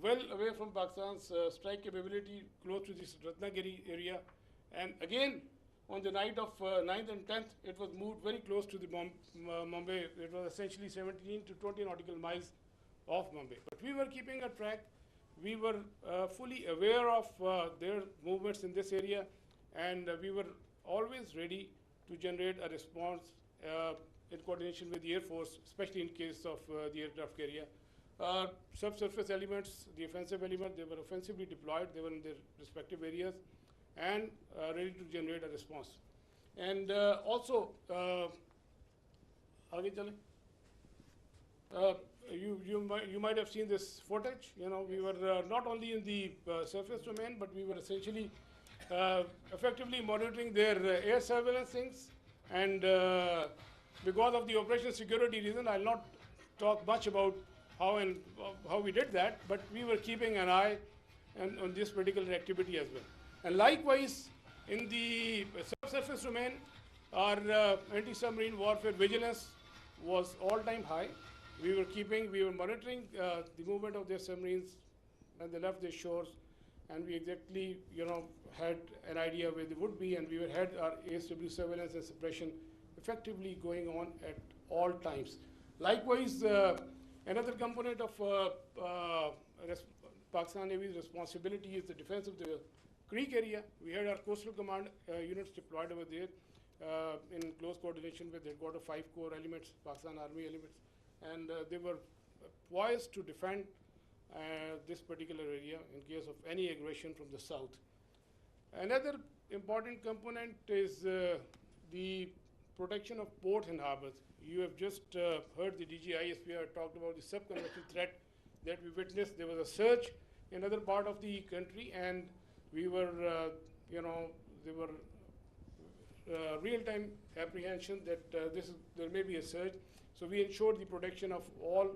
well away from Pakistan's strike capability, close to this Ratnagiri area. And again, on the night of 9th and 10th, it was moved very close to the Mumbai. It was essentially 17 to 20 nautical miles off Mumbai. But we were keeping a track. We were fully aware of their movements in this area, and we were always ready to generate a response in coordination with the Air Force, especially in case of the aircraft carrier. Subsurface elements, the offensive element, they were offensively deployed. They were in their respective areas and ready to generate a response. And also, you might have seen this footage. We were not only in the surface domain, but we were essentially effectively monitoring their air surveillance things. And because of the operational security reason, I'll not talk much about how we did that, but we were keeping an eye on this particular activity as well. And likewise, in the subsurface domain, our anti-submarine warfare vigilance was all-time high. We were monitoring the movement of their submarines when they left their shores, and we exactly, had an idea where they would be, and we had our ASW surveillance and suppression effectively going on at all times. Likewise, another component of Pakistan Navy's responsibility is the defense of the creek area. We had our coastal command units deployed over there in close coordination with headquarters 5 Corps elements, Pakistan Army elements, and they were poised to defend this particular area in case of any aggression from the south. Another important component is the protection of ports and harbors. You have just heard the DGISPR talked about the subconventional threat that we witnessed. There was a surge in other part of the country, and we were, there were real-time apprehension that there may be a surge. So we ensured the protection of all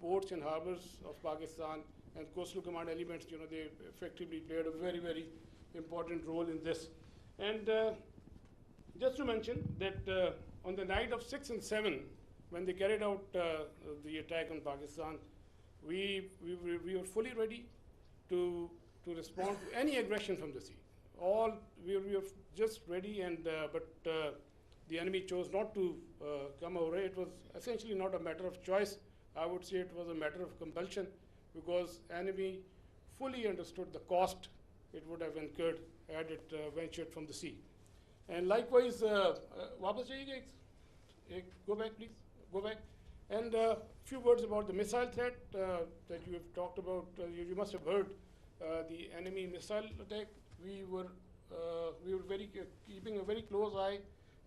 ports and harbors of Pakistan, and coastal command elements, they effectively played a very, very important role in this. And just to mention that on the night of 6 and 7, when they carried out the attack on Pakistan, we were fully ready to respond to any aggression from the sea. We were just ready, and but the enemy chose not to come over. It was essentially not a matter of choice. I would say it was a matter of compulsion, because enemy fully understood the cost it would have incurred had it ventured from the sea. And likewise, वापस जाइएगा, go back please, go back. And a few words about the missile threat that you have talked about. You must have heard the enemy missile attack. We were keeping a very close eye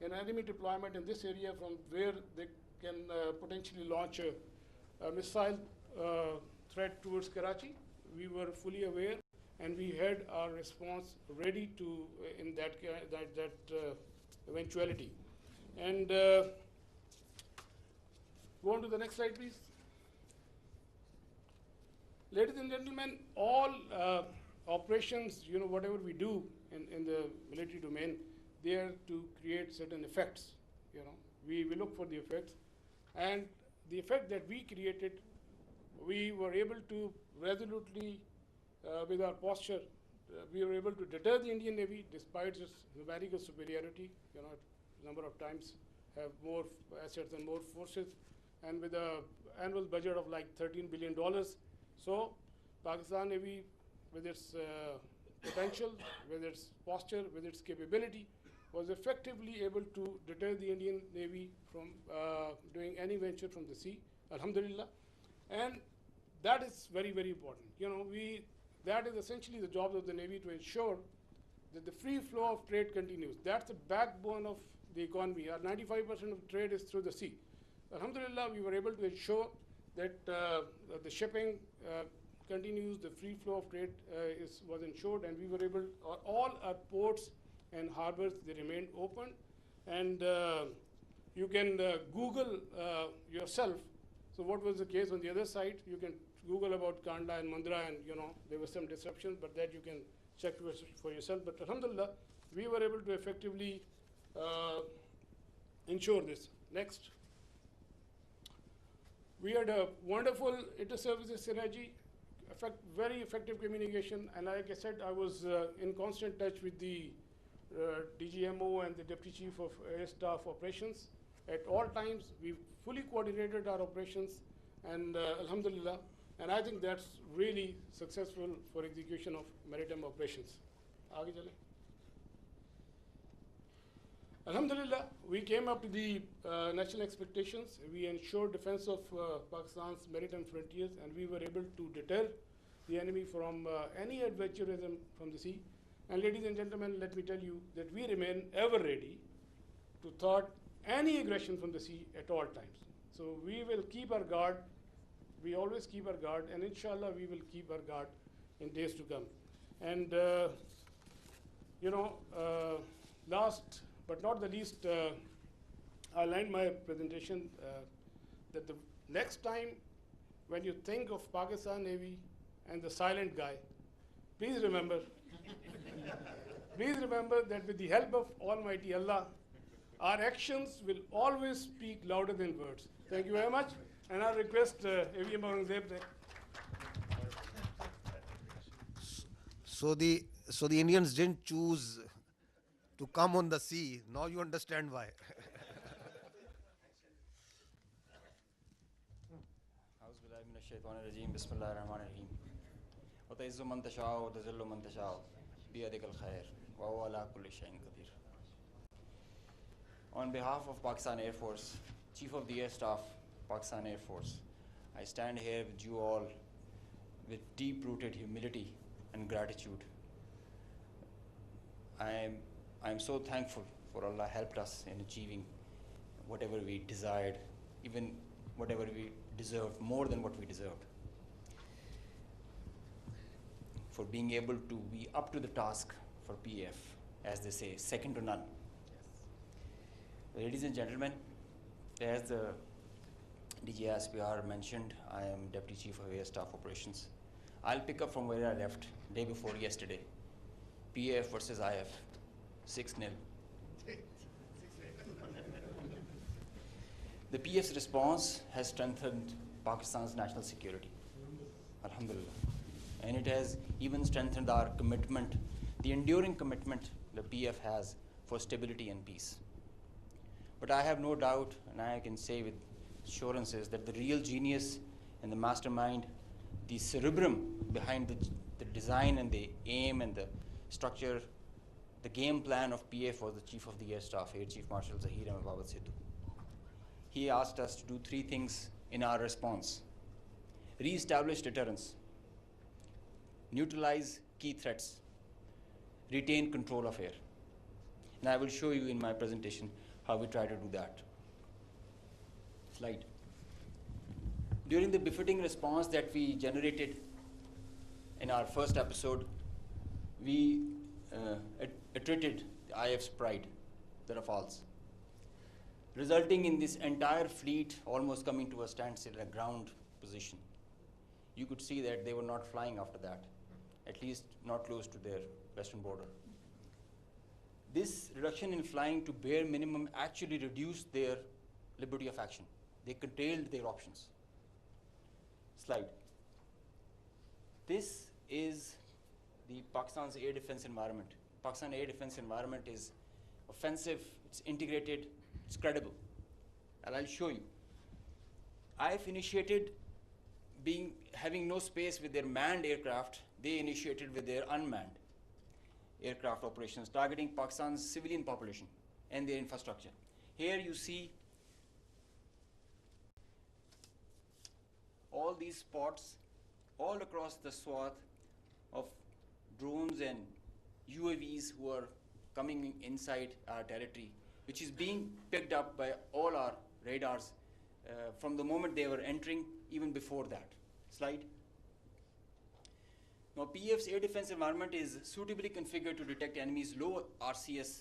on enemy deployment in this area, from where they can potentially launch a missile threat towards Karachi. We were fully aware, and we had our response ready to in that eventuality. And go on to the next slide, please. Ladies and gentlemen, all operations, whatever we do in the military domain, they are to create certain effects. We look for the effects, and the effect that we created, we were able to resolutely, with our posture, we were able to deter the Indian Navy despite its numerical superiority. Number of times have more assets and more forces, and with an annual budget of like $13 billion. So Pakistan Navy, with its potential, with its posture, with its capability, was effectively able to deter the Indian Navy from doing any venture from the sea, alhamdulillah. And that is very, very important. That is essentially the job of the Navy, to ensure that the free flow of trade continues. That's the backbone of the economy. Our 95% of trade is through the sea. Alhamdulillah, we were able to ensure that the shipping continues, the free flow of trade was ensured, and we were able, all our ports and harbors, they remained open. And you can Google yourself. So what was the case on the other side? You can Google about Kanda and Mandra, and there was some disruption, but that you can check for yourself. But alhamdulillah, we were able to effectively ensure this. Next. We had a wonderful inter-services synergy, very effective communication, and like I said, I was in constant touch with the DGMO and the Deputy Chief of Air Staff Operations. At all times, we fully coordinated our operations, and alhamdulillah, and I think that's really successful for execution of maritime operations. Aage chale. Alhamdulillah, we came up to the national expectations. We ensured defense of Pakistan's maritime frontiers, and we were able to deter the enemy from any adventurism from the sea. And ladies and gentlemen, let me tell you that we remain ever ready to thwart any aggression from the sea at all times. So we will keep our guard. We always keep our guard, and inshallah we will keep our guard in days to come. And last but not the least, I'll end my presentation that the next time when you think of Pakistan Navy and the silent guy, please remember that with the help of Almighty Allah, our actions will always speak louder than words. Thank you very much, and I request AVM Aurangzeb. So the Indians didn't choose to come on the sea. Now you understand why. وتعز من تشاء وتذل من تشاء بيدك الخير وهو على كل شيء قدير. On behalf of Pakistan Air Force, Chief of the Air Staff, Pakistan Air Force, I stand here with you all with deep-rooted humility and gratitude. I'm so thankful for Allah helped us in achieving whatever we desired, even whatever we deserved, more than what we deserved. For being able to be up to the task for PF, as they say, second to none. Ladies and gentlemen, as the DGISPR mentioned, I am Deputy Chief of Air Staff Operations. I'll pick up from where I left day before yesterday. PF versus IF, 6-0. The PF's response has strengthened Pakistan's national security, alhamdulillah. And it has even strengthened our commitment, the enduring commitment the PF has for stability and peace. But I have no doubt, and I can say with assurances, that the real genius and the mastermind, the cerebrum behind the design and the aim and the structure, the game plan of PF was the Chief of the Air Staff, Air Chief Marshal Zahir Ahmed Babad Sidhu. He asked us to do 3 things in our response: re-establish deterrence, neutralize key threats, retain control of air. And I will show you in my presentation how we try to do that. Slide. During the befitting response that we generated in our first episode, we attrited the IF's pride, the Rafales, resulting in this entire fleet almost coming to a standstill at a ground position. You could see that they were not flying after that, at least not close to their western border. This reduction in flying to bare minimum actually reduced their liberty of action. They curtailed their options. Slide. This is the Pakistan's air defense environment. Pakistan air defense environment is offensive, it's integrated, it's credible. And I'll show you. IF initiated having no space with their manned aircraft. They initiated with their unmanned aircraft operations, targeting Pakistan's civilian population and their infrastructure. Here you see all these spots all across the swath of drones and UAVs who are coming inside our territory, which is being picked up by all our radars from the moment they were entering, even before that. Slide. Now, PF's air defense environment is suitably configured to detect enemies' low RCS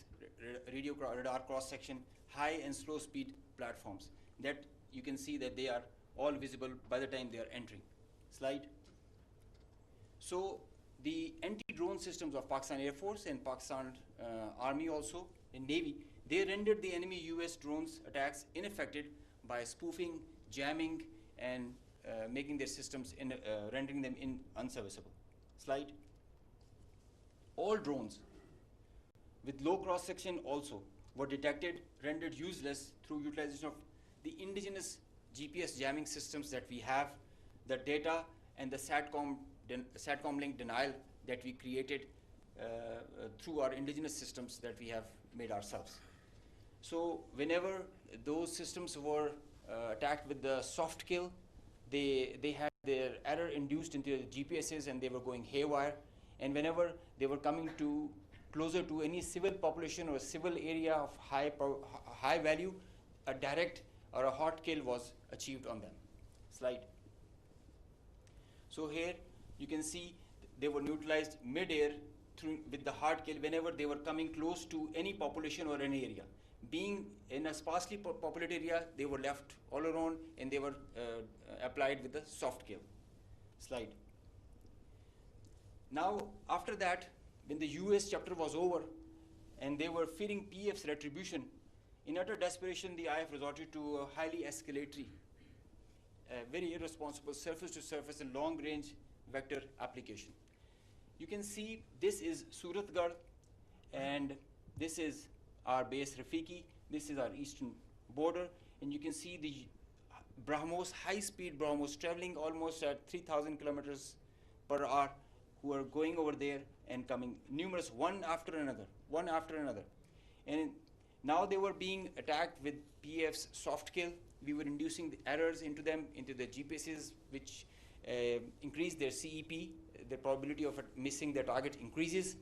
radar cross-section, high and slow speed platforms. That you can see that they are all visible by the time they are entering. Slide. So the anti-drone systems of Pakistan Air Force and Pakistan Army also, and Navy, they rendered the enemy US drones attacks ineffective by spoofing, jamming, and making their systems, rendering them unserviceable. Slide. All drones with low cross-section also were detected, rendered useless through utilization of the indigenous GPS jamming systems that we have, the data and the SATCOM link denial that we created through our indigenous systems that we have made ourselves. So whenever those systems were attacked with the soft kill, they had their error induced into the GPSs and they were going haywire. And whenever they were coming closer to any civil population or civil area of high value, a direct or a hot kill was achieved on them. Slide. So here you can see they were neutralized mid-air with the hard kill whenever they were coming close to any population or any area. Being in a sparsely populated area, they were left all around and they were applied with the soft kill. Slide. Now, after that, when the US chapter was over and they were fearing PF's retribution, in utter desperation, the IF resorted to a highly escalatory, very irresponsible surface-to-surface and long-range vector application. You can see this is Suratgarh and this is our base Rafiki. This is our eastern border, and you can see the BrahMos, high-speed BrahMos traveling almost at 3,000 kilometers per hour who are going over there and coming, numerous, one after another. And now they were being attacked with PF's soft kill. We were inducing the errors into them, into the GPSs, which increased their CEP. The probability of missing their target increases.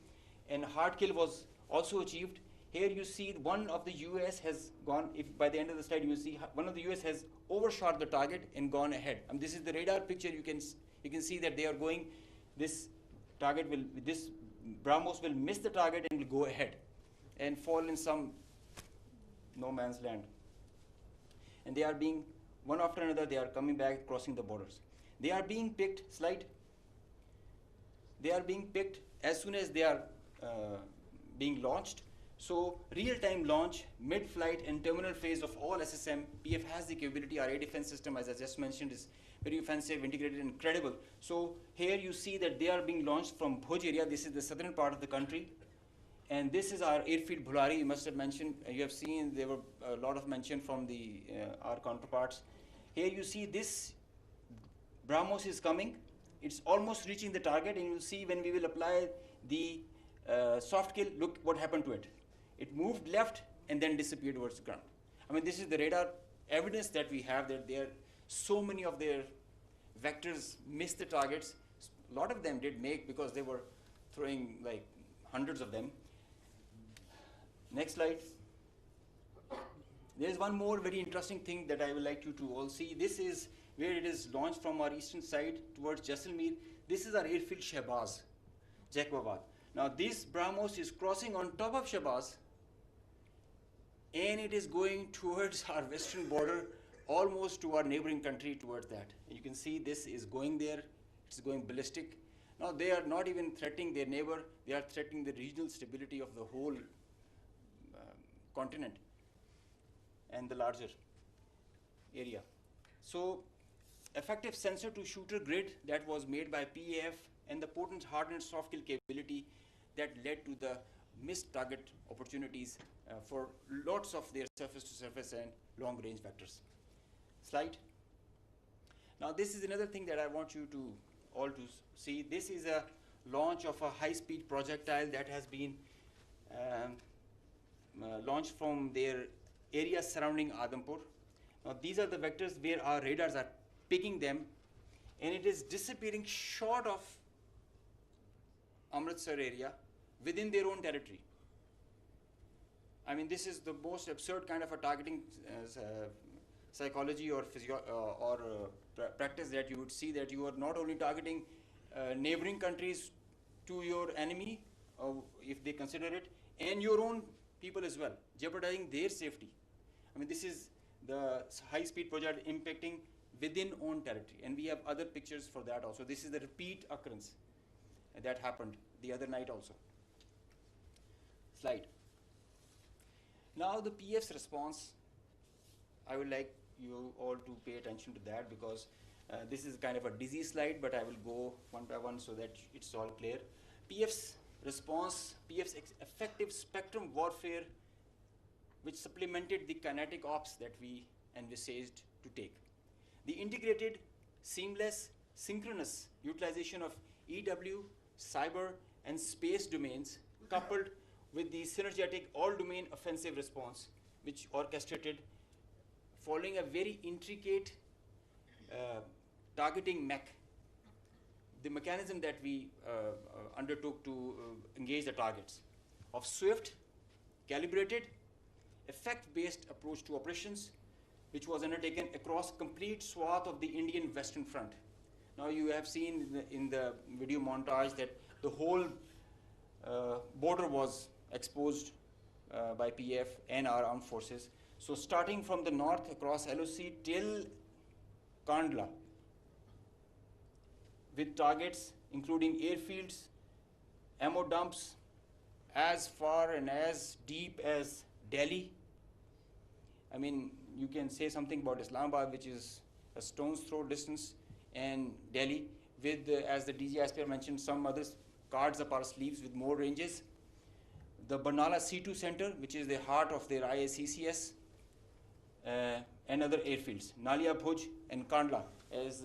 And hard kill was also achieved. Here you see one of the US has gone, if by the end of the slide you see one of the US has overshot the target and gone ahead. This is the radar picture. You can see that they are going, this target will, this BrahMos will miss the target and will go ahead and fall in some no man's land. And they are being, one after another, they are coming back, crossing the borders. They are being picked, they are being picked as soon as they are being launched. So real-time launch, mid-flight and terminal phase of all SSM, PF has the capability. Our air defense system, as I just mentioned, is very offensive, integrated, and credible. So here you see that they are being launched from Bhuj area. This is the southern part of the country. And this is our airfield Bhulari. You must have mentioned, you have seen there were a lot of mention from the our counterparts. Here you see this BrahMos is coming. It's almost reaching the target, and you'll see when we will apply the soft kill, look what happened to it. It moved left and then disappeared towards the ground. This is the radar evidence that we have that there so many of their vectors missed the targets. A lot of them did make because they were throwing like hundreds of them. Next slide. There is one more very interesting thing that I would like you to all see. This is where it is launched from our eastern side towards Jaisalmer. This is our airfield Shahbaz, Jacobabad. Now this BrahMos is crossing on top of Shahbaz, and it is going towards our western border, almost to our neighboring country, towards that. You can see this is going there, it's going ballistic. Now they are not even threatening their neighbor, they are threatening the regional stability of the whole continent and the larger area. So effective sensor to shooter grid that was made by PAF and the potent hardened soft kill capability that led to the missed target opportunities for lots of their surface to surface and long range vectors. Slide. Now this is another thing that I want you to all to see. This is a launch of a high speed projectile that has been launched from their area surrounding Adampur. Now these are the vectors where our radars are picking them, and it is disappearing short of Amritsar area within their own territory. This is the most absurd kind of a targeting psychology or practice that you would see, that you are not only targeting neighboring countries to your enemy, if they consider it, and your own people as well, jeopardizing their safety. This is the high-speed project impacting within own territory, and we have other pictures for that also. This is the repeat occurrence that happened the other night also. Slide. Now the PF's response, I would like you all to pay attention to that, because this is kind of a dizzy slide, but I will go one by one so that it's all clear. PF's response, PF's effective spectrum warfare, which supplemented the kinetic ops that we envisaged to take. The integrated, seamless, synchronous utilization of EW, cyber, and space domains, coupled with the synergetic all-domain offensive response, which orchestrated following a very intricate targeting mech, the mechanism that we undertook to engage the targets, of swift, calibrated, effect-based approach to operations, which was undertaken across complete swath of the Indian Western Front. Now you have seen in the video montage that the whole border was exposed by PF and our armed forces. So starting from the north across LOC till Kandla, with targets including airfields, ammo dumps, as far and as deep as Delhi. You can say something about Islamabad, which is a stone's throw distance, and Delhi, with, as the DGISPR mentioned, some other cards up our sleeves with more ranges. The Barnala C2 Center, which is the heart of their IACCS, and other airfields, Nalia Bhuj and Kandla, as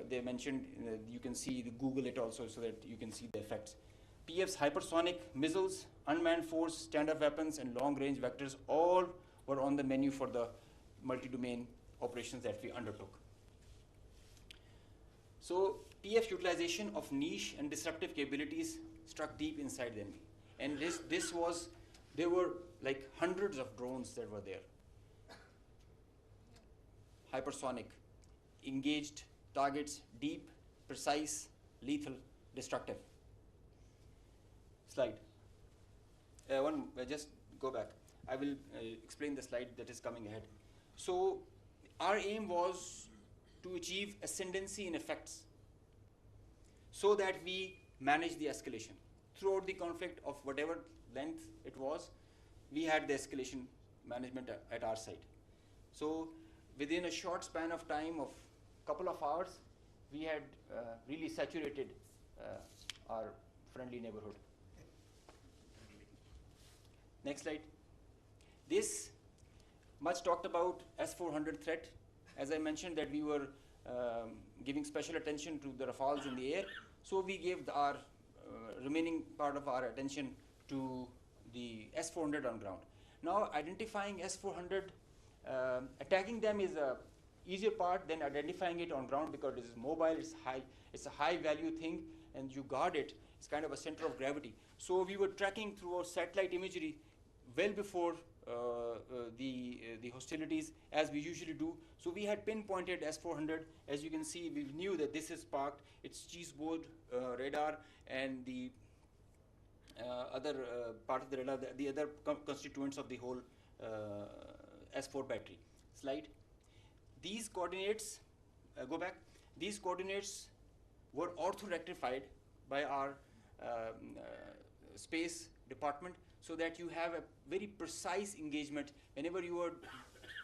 they mentioned, you can see, Google it also so that you can see the effects. PF's hypersonic missiles, unmanned force, standard weapons, and long-range vectors all were on the menu for the multi-domain operations that we undertook. So PF's utilization of niche and disruptive capabilities struck deep inside the enemy. And there were like hundreds of drones that were there. Hypersonic, engaged targets, deep, precise, lethal, destructive. Slide. Just go back. I will explain the slide that is coming ahead. So our aim was to achieve ascendancy in effects so that we manage the escalation. Throughout the conflict of whatever length it was, we had the escalation management at our side. So within a short span of time of couple of hours, we had really saturated our friendly neighborhood. Next slide. This much talked about S-400 threat. As I mentioned that we were giving special attention to the Rafales in the air, so we gave our remaining part of our attention to the S-400 on ground. Now identifying S-400, attacking them is a easier part than identifying it on ground because it is mobile, it's a high value thing, and you guard it. It's kind of a center of gravity. So we were tracking through our satellite imagery well before the hostilities, as we usually do. So we had pinpointed S-400. As you can see, we knew that this is parked. It's cheeseboard radar, and the other part of the radar, the other constituents of the whole S4 battery. Slide. These coordinates, go back, these coordinates were ortho-rectified by our space department so that you have a very precise engagement. Whenever you are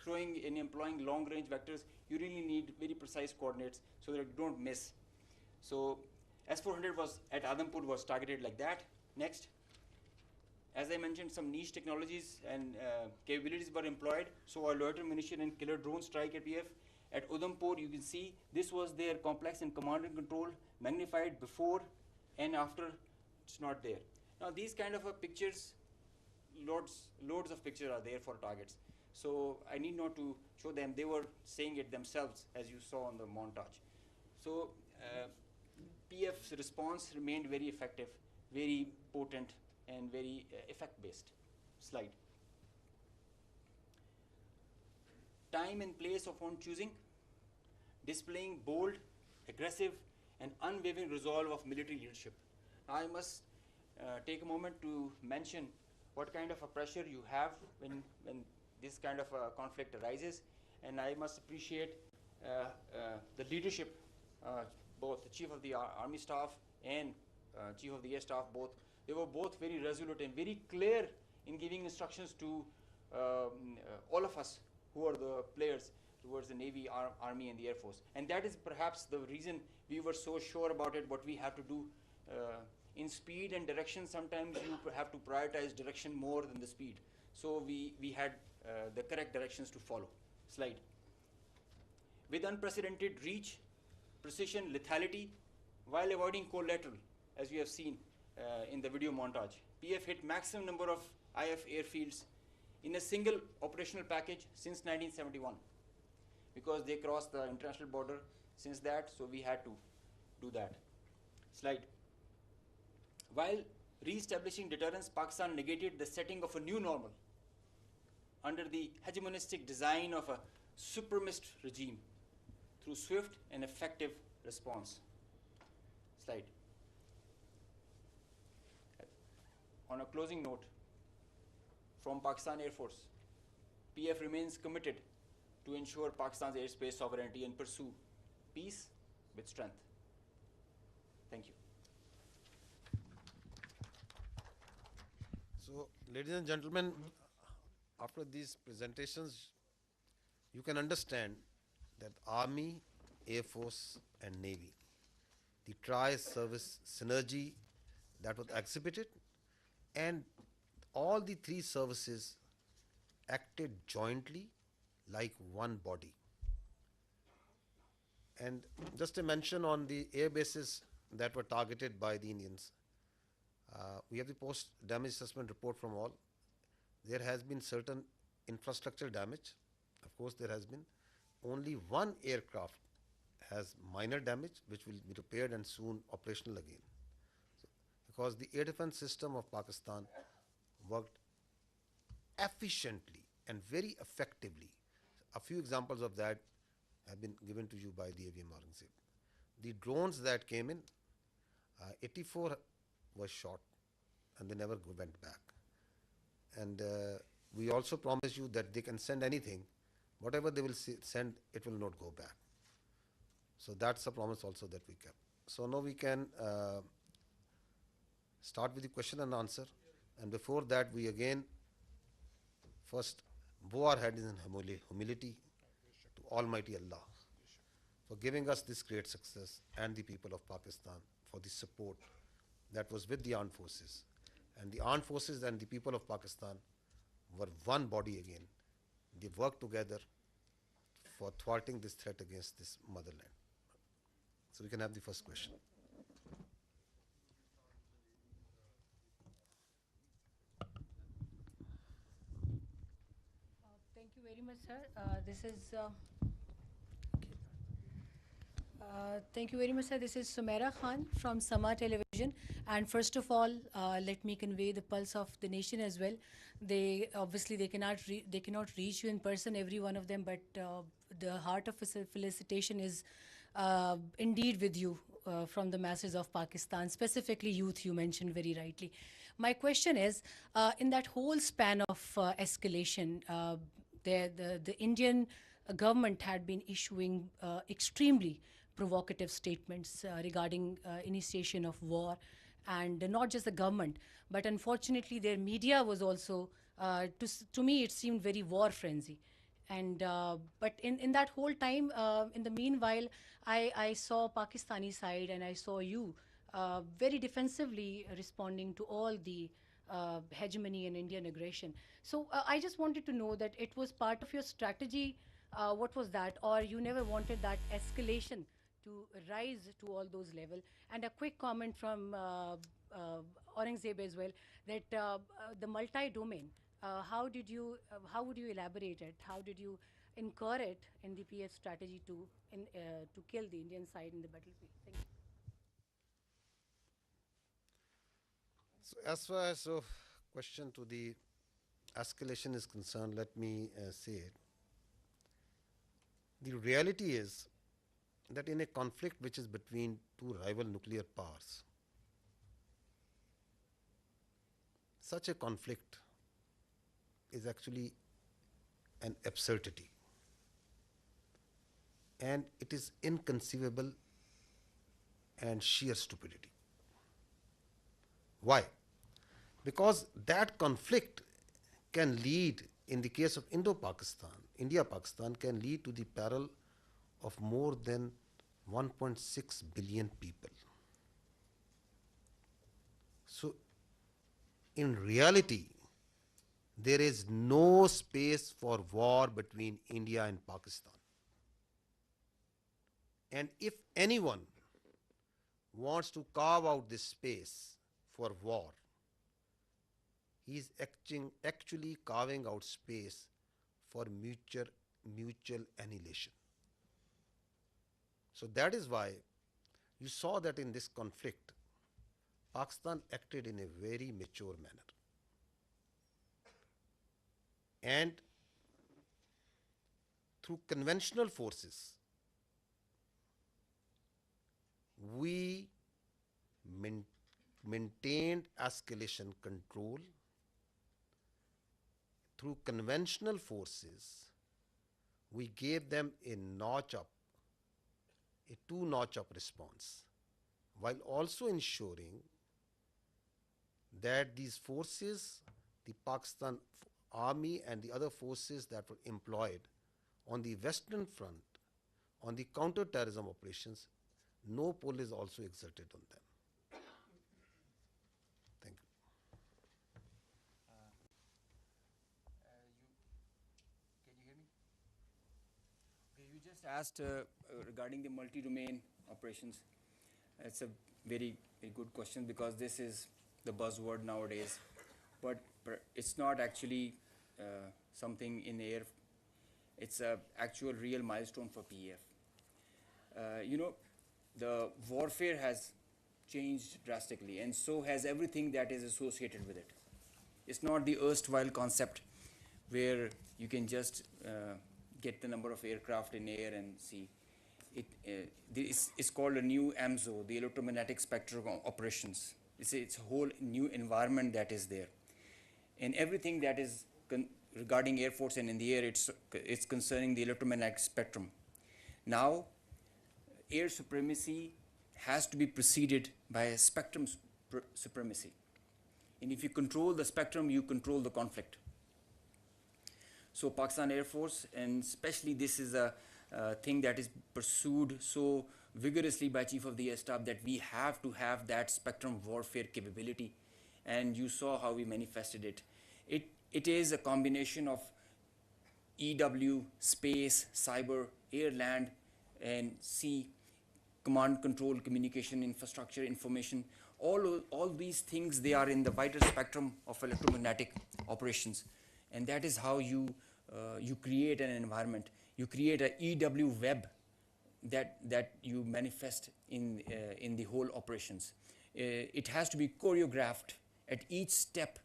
throwing and employing long-range vectors, you really need very precise coordinates so that you don't miss. So S-400 was at Adampur was targeted like that. Next. As I mentioned, some niche technologies and capabilities were employed. So our loiter munition and killer drone strike at PF. At Udhampur, you can see this was their complex and command and control, magnified before and after. It's not there. Now these kind of pictures, loads of pictures are there for targets. So I need not to show them. They were saying it themselves, as you saw on the montage. So PF's response remained very effective, very potent, and very effect-based. Slide. Time and place of own choosing, displaying bold, aggressive, and unwavering resolve of military leadership. Now I must take a moment to mention what kind of a pressure you have when this kind of a conflict arises, and I must appreciate the leadership, both the Chief of the Army Staff and Chief of the Air Staff, both. They were both very resolute and very clear in giving instructions to all of us who are the players towards the Navy, Army, and the Air Force. And that is perhaps the reason we were so sure about it, what we have to do. In speed and direction, sometimes you have to prioritize direction more than the speed. So we had the correct directions to follow. Slide. With unprecedented reach, precision, lethality, while avoiding collateral, as we have seen in the video montage. PF hit maximum number of IF airfields in a single operational package since 1971 because they crossed the international border since that, so we had to do that. Slide. While re-establishing deterrence, Pakistan negated the setting of a new normal under the hegemonistic design of a supremacist regime through swift and effective response. Slide. On a closing note, from Pakistan Air Force, PF remains committed to ensure Pakistan's airspace sovereignty and pursue peace with strength. Thank you. So, ladies and gentlemen, after these presentations, you can understand that Army, Air Force, and Navy, the tri-service synergy that was exhibited, and all the three services acted jointly like one body. And just a mention on the air bases that were targeted by the Indians. We have the post damage assessment report from all. There has been certain infrastructure damage. Of course, there has been. Only one aircraft has minor damage, which will be repaired and soon operational again. So, because the air defense system of Pakistan worked efficiently and very effectively. A few examples of that have been given to you by the AVM Aurangzeb. The drones that came in, 84 was shot and they never went back. And we also promise you that they can send anything. Whatever they will send, it will not go back. So that's a promise also that we kept. So now we can start with the question and answer. And before that, we again first bow our heads in humility to Almighty Allah for giving us this great success, and the people of Pakistan for the support that was with the armed forces. And the armed forces and the people of Pakistan were one body again. They worked together for thwarting this threat against this motherland. So we can have the first question. Thank you very much, sir. Thank you very much, sir. This is Sumaira Khan from Sama Television. And first of all, let me convey the pulse of the nation as well. They obviously they cannot reach you in person, every one of them, but the heart of felicitation is indeed with you from the masses of Pakistan, specifically youth. You mentioned very rightly. My question is, in that whole span of escalation, the Indian government had been issuing extremely provocative statements regarding initiation of war, and not just the government, but unfortunately their media was also, to me it seemed very war frenzy. And but in that whole time, in the meanwhile, I saw Pakistani side and I saw you very defensively responding to all the hegemony and Indian aggression. So I just wanted to know that it was part of your strategy. What was that? Or you never wanted that escalation to rise to all those levels? And a quick comment from Aurangzeb as well, that the multi-domain, how would you elaborate it? How did you incur it in the PF strategy to kill the Indian side in the battlefield? Thank you. So as far as question to the escalation is concerned, let me say it. The reality is that in a conflict which is between two rival nuclear powers, such a conflict is actually an absurdity, and it is inconceivable and sheer stupidity. Why? Because that conflict can lead, in the case of Indo-Pakistan, India-Pakistan, can lead to the peril of more than 1.6 billion people. So, in reality, there is no space for war between India and Pakistan. And if anyone wants to carve out this space for war, he is actually carving out space for mutual annihilation. So that is why you saw that in this conflict, Pakistan acted in a very mature manner. And through conventional forces, we maintained escalation control. Through conventional forces, we gave them a two-notch up response, while also ensuring that these forces, the Pakistan Army and the other forces that were employed on the Western Front, on the counter-terrorism operations, no pull is also exerted on them. Thank you. Can you hear me? Okay, you just asked regarding the multi-domain operations. It's a very, very good question because this is the buzzword nowadays. But it's not actually something in air. It's a actual real milestone for PEF. You know, the warfare has changed drastically, and so has everything that is associated with it. It's not the erstwhile concept where you can just get the number of aircraft in air and see. It's called a new AMSO, the electromagnetic spectrum operations. It's a whole new environment that is there. And everything that is regarding Air Force and in the air, it's concerning the electromagnetic spectrum. Now, air supremacy has to be preceded by a spectrum supremacy. And if you control the spectrum, you control the conflict. So Pakistan Air Force, and especially this is a thing that is pursued so vigorously by Chief of the Air Staff, that we have to have that spectrum warfare capability. And you saw how we manifested it. It is a combination of EW, space, cyber, air, land, and sea, command, control, communication, infrastructure, information. All these things, they are in the wider spectrum of electromagnetic operations. And that is how you create an environment. You create a EW web that you manifest in the whole operations. It has to be choreographed at each step,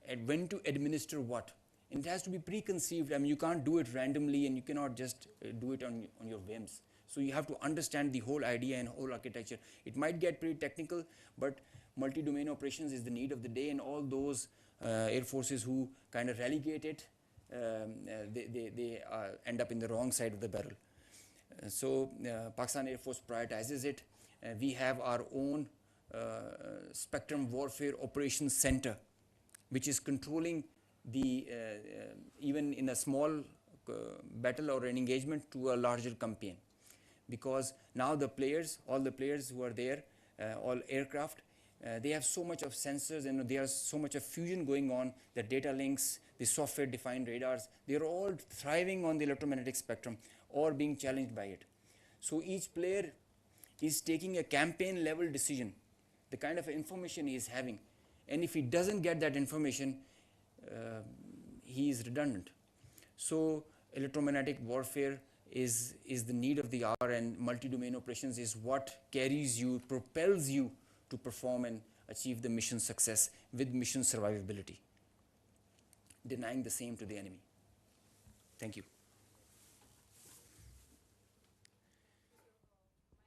and when to administer what. And it has to be preconceived. I mean, you can't do it randomly, and you cannot just do it on your whims. So you have to understand the whole idea and whole architecture. It might get pretty technical, but multi-domain operations is the need of the day, and all those air forces who kind of relegate it, they end up in the wrong side of the barrel. So Pakistan Air Force prioritizes it. We have our own Spectrum Warfare Operations Center, which is controlling the even in a small battle or an engagement to a larger campaign. Because now all the players who are there, all aircraft, they have so much of sensors, and there is so much of fusion going on, the data links, the software defined radars, they're all thriving on the electromagnetic spectrum or being challenged by it. So each player is taking a campaign level decision, the kind of information he is having. And if he doesn't get that information, he is redundant. So electromagnetic warfare is the need of the hour, and multi-domain operations is what carries you, propels you to perform and achieve the mission success with mission survivability, denying the same to the enemy. Thank you.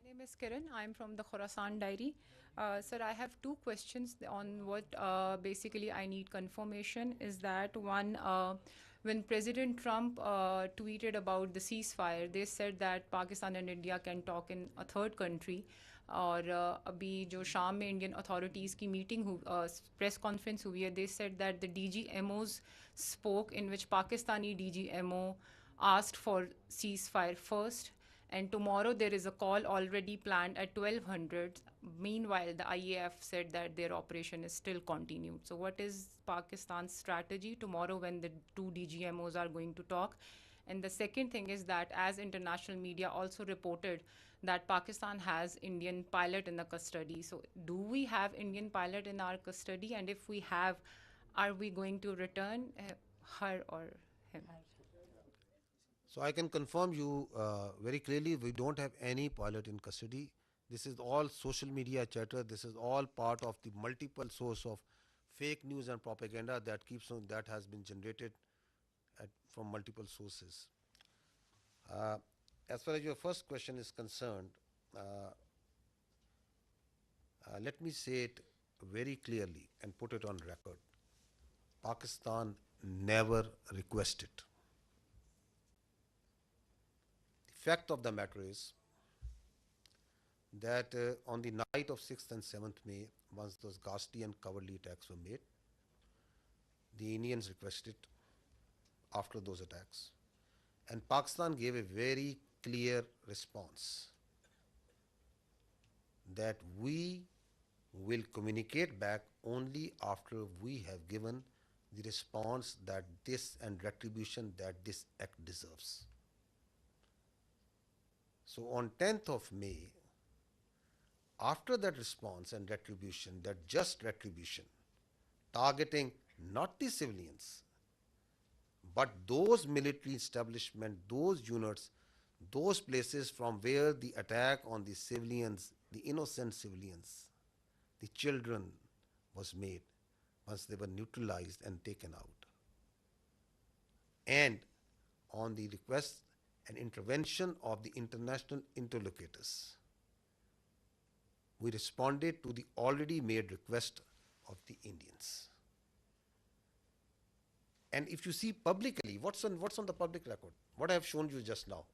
My name is Kiran. I'm from the Khorasan Diary. Sir, I have two questions on what basically I need confirmation. Is that one, when President Trump tweeted about the ceasefire, they said that Pakistan and India can talk in a third country. और अभी जो शाम में Indian authorities की meeting press conference हुई है, they said that the DGMOs spoke, in which Pakistani DGMO asked for ceasefire first, and tomorrow there is a call already planned at 1200. Meanwhile, the IAF said that their operation is still continued. So what is Pakistan's strategy tomorrow when the two DGMOs are going to talk? And the second thing is that, as international media also reported, that Pakistan has Indian pilot in the custody. So do we have Indian pilot in our custody? And if we have, are we going to return her or him? So I can confirm you very clearly, we don't have any pilot in custody. This is all social media chatter. This is all part of the multiple source of fake news and propaganda that has been generated from multiple sources. As far as your first question is concerned, let me say it very clearly and put it on record. Pakistan never requested. The fact of the matter is that on the night of 6th and 7th May, once those ghastly and cowardly attacks were made, the Indians requested after those attacks. And Pakistan gave a very clear response that we will communicate back only after we have given the response that this and retribution that this act deserves. So on 10th of May, after that response and retribution, that just retribution, targeting not the civilians, but those military establishments, those units, those places from where the attack on the civilians, the innocent civilians, the children was made once they were neutralized and taken out. And on the request and intervention of the international interlocutors, we responded to the already made request of the Indians. And if you see publicly, what's on the public record? What I have shown you just now.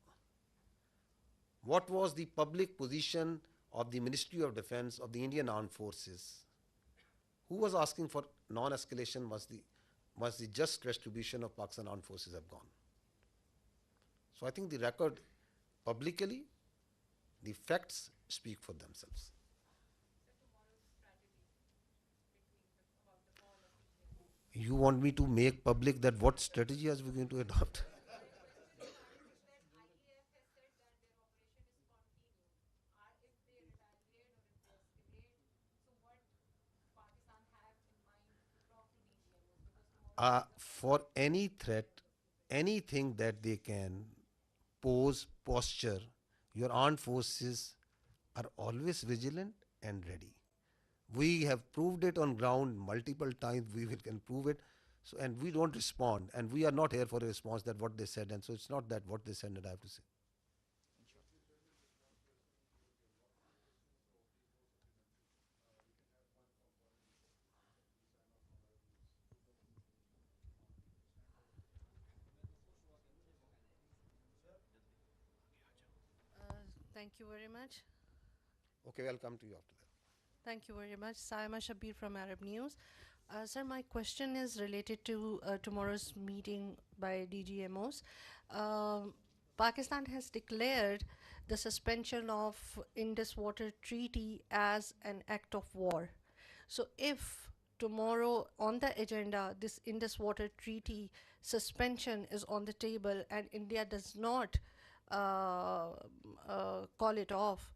What was the public position of the Ministry of Defense of the Indian Armed Forces? Who was asking for non-escalation once the just retribution of Pakistan Armed Forces have gone? So I think the record publicly, the facts speak for themselves. You want me to make public that what strategy are we going to adopt? For any threat, anything that they can pose, posture, your armed forces are always vigilant and ready. We have proved it on ground multiple times. We can prove it. So, and we don't respond. And we are not here for a response that what they said. And so it's not that what they said that I have to say. Thank you very much. Okay, I'll come to you after that. Thank you very much. Saima Shabir from Arab News. Sir, my question is related to tomorrow's meeting by DGMOs. Pakistan has declared the suspension of Indus Water Treaty as an act of war. So if tomorrow on the agenda this Indus Water Treaty suspension is on the table and India does not call it off,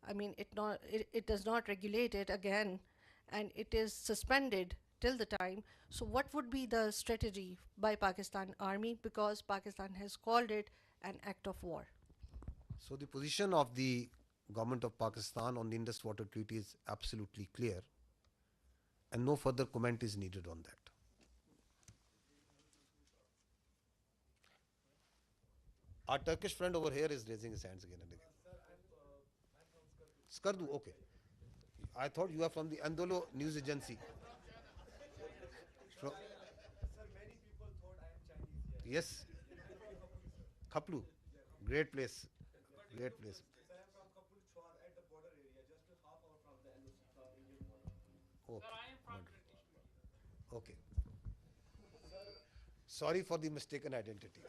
I mean, it does not regulate it again, and it is suspended till the time. So what would be the strategy by Pakistan Army, because Pakistan has called it an act of war? So the position of the government of Pakistan on the Indus Water Treaty is absolutely clear, and no further comment is needed on that. Our Turkish friend over here is raising his hands again and again. Skardu, okay. I thought you are from the Andolo news agency. Sir, many people thought I am Chinese. Yes. Khaplu, great place. Great place. I am from Khaplu Chwar at the border area, just half hour from the Indian border. Okay. Sir, I am from British. Okay. Sorry for the mistaken identity.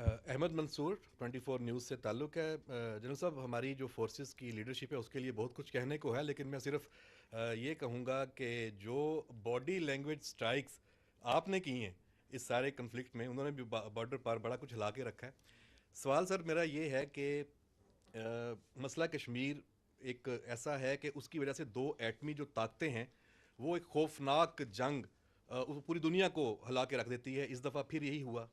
Ahmad Mansoor 24 news से ताल्लुक़ है। General साहब, हमारी जो forces की leadership है उसके लिए बहुत कुछ कहने को है, लेकिन मैं सिर्फ ये कहूँगा कि जो बॉडी लैंग्वेज स्ट्राइक्स आपने की हैं इस सारे कन्फ्लिक्ट में, उन्होंने भी बॉर्डर पर बड़ा कुछ हिला के रखा है। सवाल सर मेरा ये है कि मसला कश्मीर एक ऐसा है कि उसकी वजह से दो एटमी जो ताकतें हैं वो एक खौफनाक जंग पूरी दुनिया को हिला के रख देती है। इस दफ़ा फिर यही हुआ।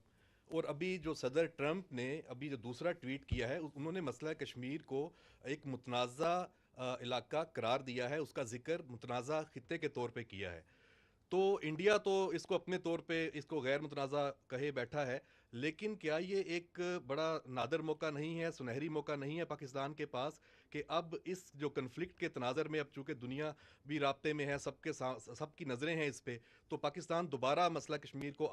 और अभी जो सदर ट्रंप ने अभी जो दूसरा ट्वीट किया है, उन्होंने मसला कश्मीर को एक मुतनाज़ा इलाका करार दिया है, उसका जिक्र मुतनाज़ा खित्ते के तौर पे किया है। तो इंडिया तो इसको अपने तौर पे इसको गैर मुतनाज़ा कहे बैठा है, लेकिन क्या ये एक बड़ा नादर मौका नहीं है, सुनहरी मौका नहीं है पाकिस्तान के पास कि अब इस जो कन्फ्लिक्ट के तनाज़र में, अब चूँकि दुनिया भी राब्ते में है, सबकी नज़रें हैं इस पर, तो पाकिस्तान दोबारा मसला कश्मीर को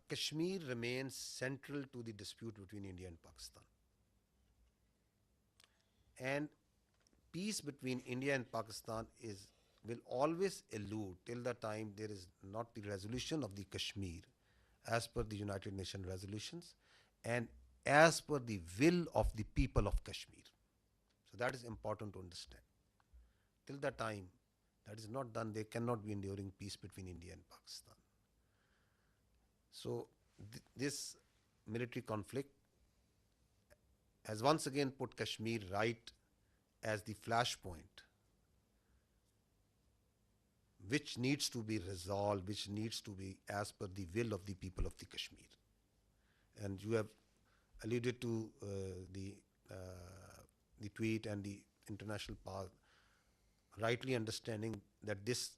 Kashmir remains central to the dispute between India and Pakistan. And peace between India and Pakistan will always elude till the time there is not the resolution of the Kashmir as per the United Nations resolutions and as per the will of the people of Kashmir. So that is important to understand. Till the time that is not done, there cannot be enduring peace between India and Pakistan. So this military conflict has once again put Kashmir right as the flashpoint, which needs to be resolved, which needs to be as per the will of the people of the Kashmir. And you have alluded to the tweet and the international path, rightly understanding that this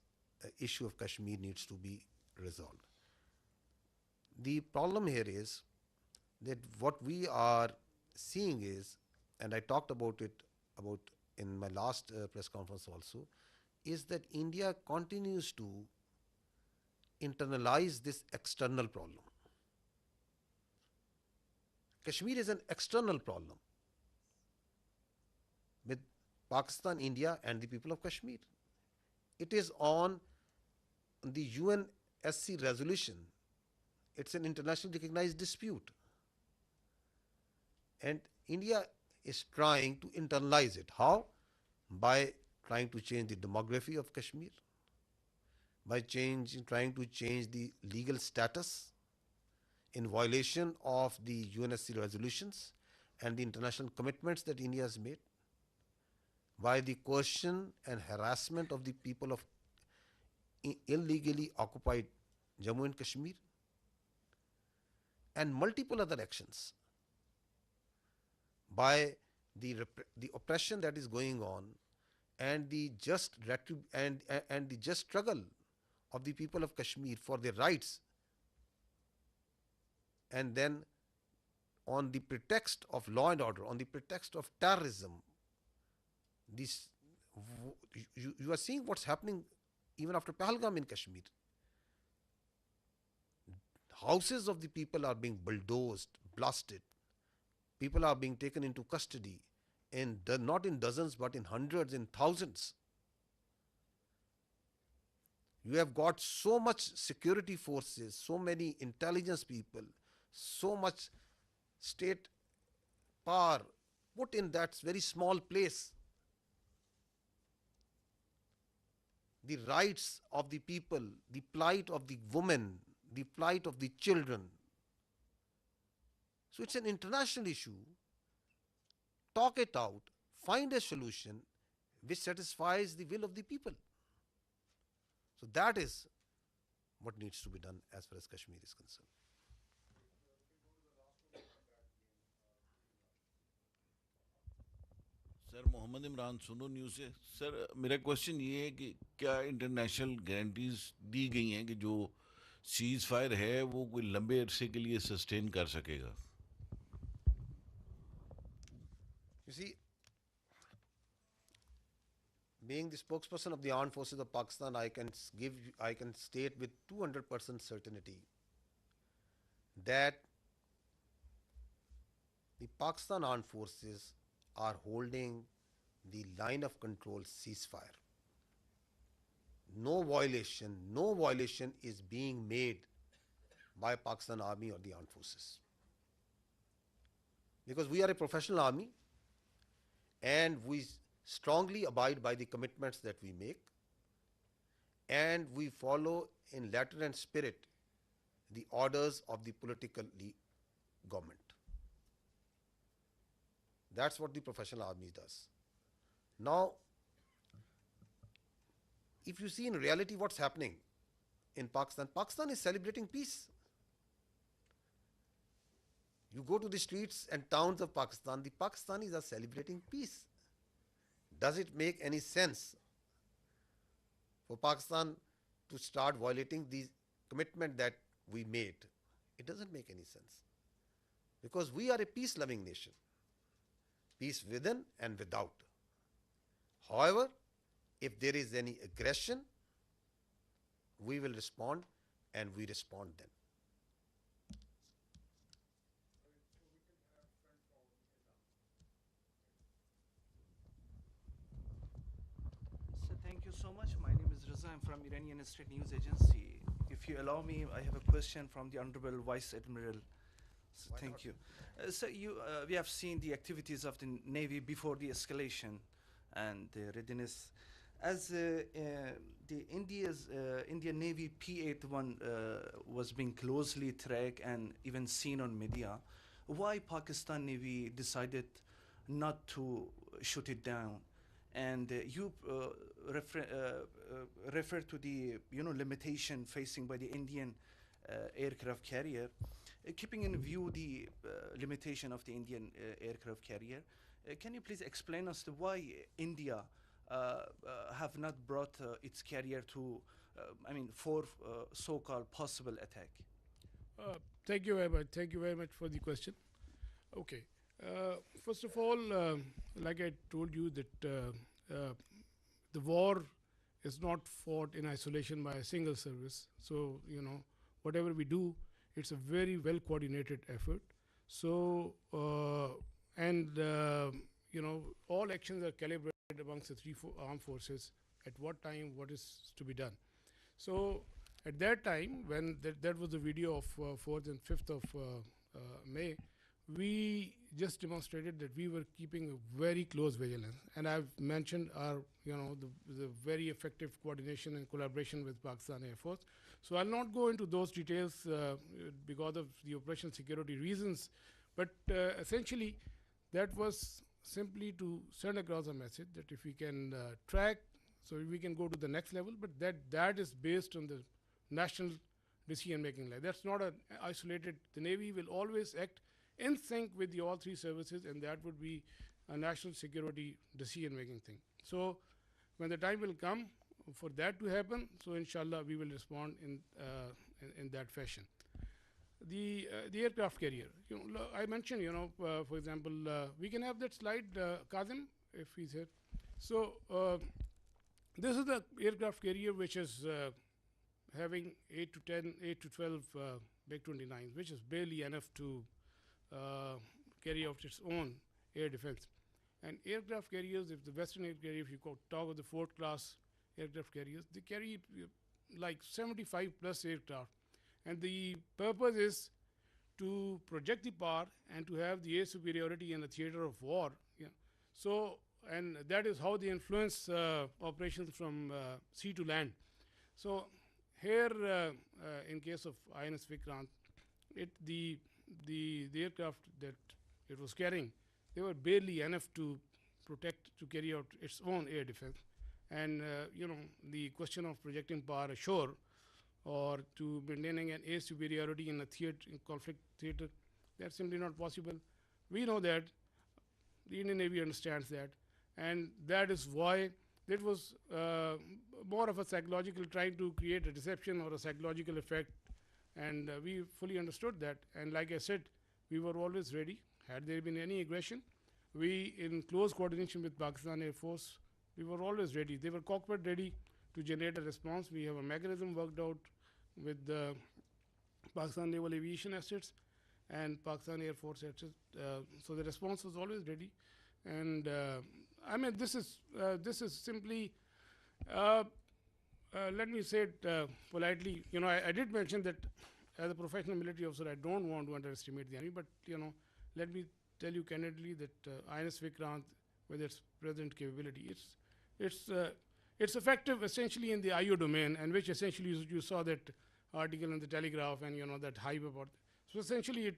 issue of Kashmir needs to be resolved. The problem here is that what we are seeing is, and I talked about it in my last press conference also, is that India continues to internalize this external problem. Kashmir is an external problem with Pakistan, India, and the people of Kashmir. It is on the UNSC resolution. It's an internationally recognized dispute. And India is trying to internalize it. How? By trying to change the demography of Kashmir, by trying to change the legal status in violation of the UNSC resolutions and the international commitments that India has made, by the coercion and harassment of the people of illegally occupied Jammu and Kashmir, and multiple other actions, by the oppression that is going on, and the just and the just struggle of the people of Kashmir for their rights. And then on the pretext of law and order, on the pretext of terrorism, you are seeing what's happening even after Pahalgam in Kashmir. Houses of the people are being bulldozed, blasted. People are being taken into custody, and not in dozens, but in hundreds, in thousands. You have got so much security forces, so many intelligence people, so much state power put in that very small place. The rights of the people, the plight of the women, the plight of the children. So it's an international issue. Talk it out, find a solution which satisfies the will of the people. So that is what needs to be done as far as Kashmir is concerned. Sir Mohammad Imran सुनो news से sir मेरा question ये है कि क्या international guarantees दी गई हैं कि जो सीज फायर है वो कोई लंबे अरसे के लिए सस्टेन कर सकेगा? You see, being the spokesperson of the armed forces of Pakistan, I can state with 200% certainty that the Pakistan armed forces are holding the line of control ceasefire. No violation is being made by Pakistan Army or the armed forces. Because we are a professional army and we strongly abide by the commitments that we make, and we follow in letter and spirit the orders of the political government. That's what the professional army does. Now, if you see in reality what's happening in Pakistan, Pakistan is celebrating peace. You go to the streets and towns of Pakistan, the Pakistanis are celebrating peace. Does it make any sense for Pakistan to start violating the commitment that we made? It doesn't make any sense. Because we are a peace-loving nation. Peace within and without. However, if there is any aggression, we will respond, and we respond then. So thank you so much. My name is Raza. I'm from Iranian State News Agency. If you allow me, I have a question from the Honorable Vice Admiral. Thank you. So we have seen the activities of the Navy before the escalation and the readiness. As the Indian Navy P-81 was being closely tracked and even seen on media, why Pakistan Navy decided not to shoot it down? And you refer to the limitation facing by the Indian aircraft carrier. Keeping in view the limitation of the Indian aircraft carrier, can you please explain us why India have not brought its carrier to, for so-called possible attack? Thank you very much. Thank you very much for the question. Okay. First of all, like I told you that the war is not fought in isolation by a single service. So, whatever we do, it's a very well coordinated effort. So, all actions are calibrated amongst the three armed forces at what time, what is to be done. So, at that time, when that was the video of 4th and 5th of May, we just demonstrated that we were keeping a very close vigilance. And I've mentioned our, the very effective coordination and collaboration with Pakistan Air Force. So I'll not go into those details because of the operational security reasons. But essentially, that was simply to send across a message that if we can track, so we can go to the next level, but that is based on the national decision-making. Like that's not an isolated. The Navy will always act in sync with all three services, and that would be a national security decision-making thing. So when the time will come for that to happen, so inshallah we will respond in that fashion. The aircraft carrier, I mentioned, for example, we can have that slide, Kazim, if he's here. So this is the aircraft carrier which is having 8 to 12 Big 29s, which is barely enough to carry out its own air defense. And aircraft carriers, if the Western air carrier, if you talk of the Ford class aircraft carriers, they carry like 75 plus aircraft. And the purpose is to project the power and to have the air superiority in a theater of war. Yeah. So, and that is how they influence operations from sea to land. So here, in case of INS Vikrant, the aircraft that it was carrying, they were barely enough to carry out its own air defense. And, the question of projecting power ashore or to maintaining an air superiority in a conflict theater, that's simply not possible. We know that, the Indian Navy understands that, and that is why it was more of a psychological, trying to create a deception or a psychological effect, and we fully understood that. And like I said, we were always ready. Had there been any aggression, we, in close coordination with Pakistan Air Force, we were always ready. They were cockpit ready to generate a response. We have a mechanism worked out with the Pakistan Naval Aviation Assets and Pakistan Air Force Assets. So the response was always ready. And this is simply, let me say it politely. I did mention that as a professional military officer, I don't want to underestimate the enemy, but let me tell you candidly that INS Vikrant, with its present capability, it's effective essentially in the IO domain, and which essentially you saw that article in the Telegraph and that hype about. So essentially,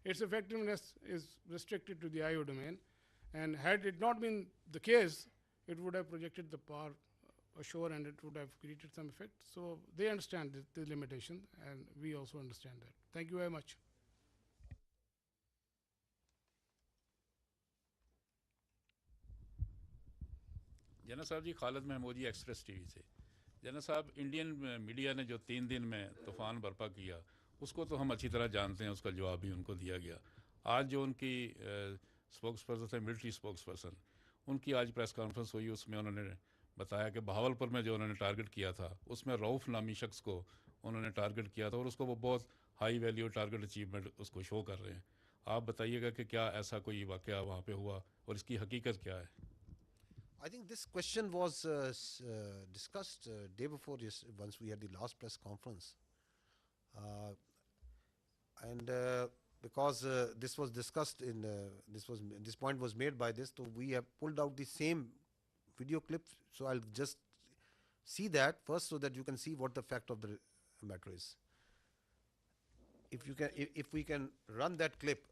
its effectiveness is restricted to the IO domain, and had it not been the case, it would have projected the power ashore and it would have created some effect. So they understand the limitation, and we also understand that. Thank you very much. जना साहब जी, Khalid Mahmoodi express TV से। जना साहब, Indian media ने जो 3 दिन में तूफ़ान बर्पा किया, उसको तो हम अच्छी तरह जानते हैं, उसका जवाब भी उनको दिया गया। आज जो उनकी स्पोक्स पर्सन थे, मिलिट्री स्पोक्स पर्सन, उनकी आज प्रेस कॉन्फ्रेंस हुई, उसमें उन्होंने बताया कि बहावलपुर में जो उन्होंने टारगेट किया था, उसमें रऊफ़ नामी शख्स को उन्होंने टारगेट किया था, और उसको वो बहुत हाई वैल्यू टारगेट अचीवमेंट उसको शो कर रहे हैं। आप बताइएगा कि क्या ऐसा कोई वाक़या वहाँ पे हुआ और इसकी हकीकत क्या है? I think this question was discussed day before once we had the last press conference. And because this was discussed in this point was made by this, so we have pulled out the same video clip. So I'll just see that first so that you can see what the fact of the matter is. If you can, if we can run that clip,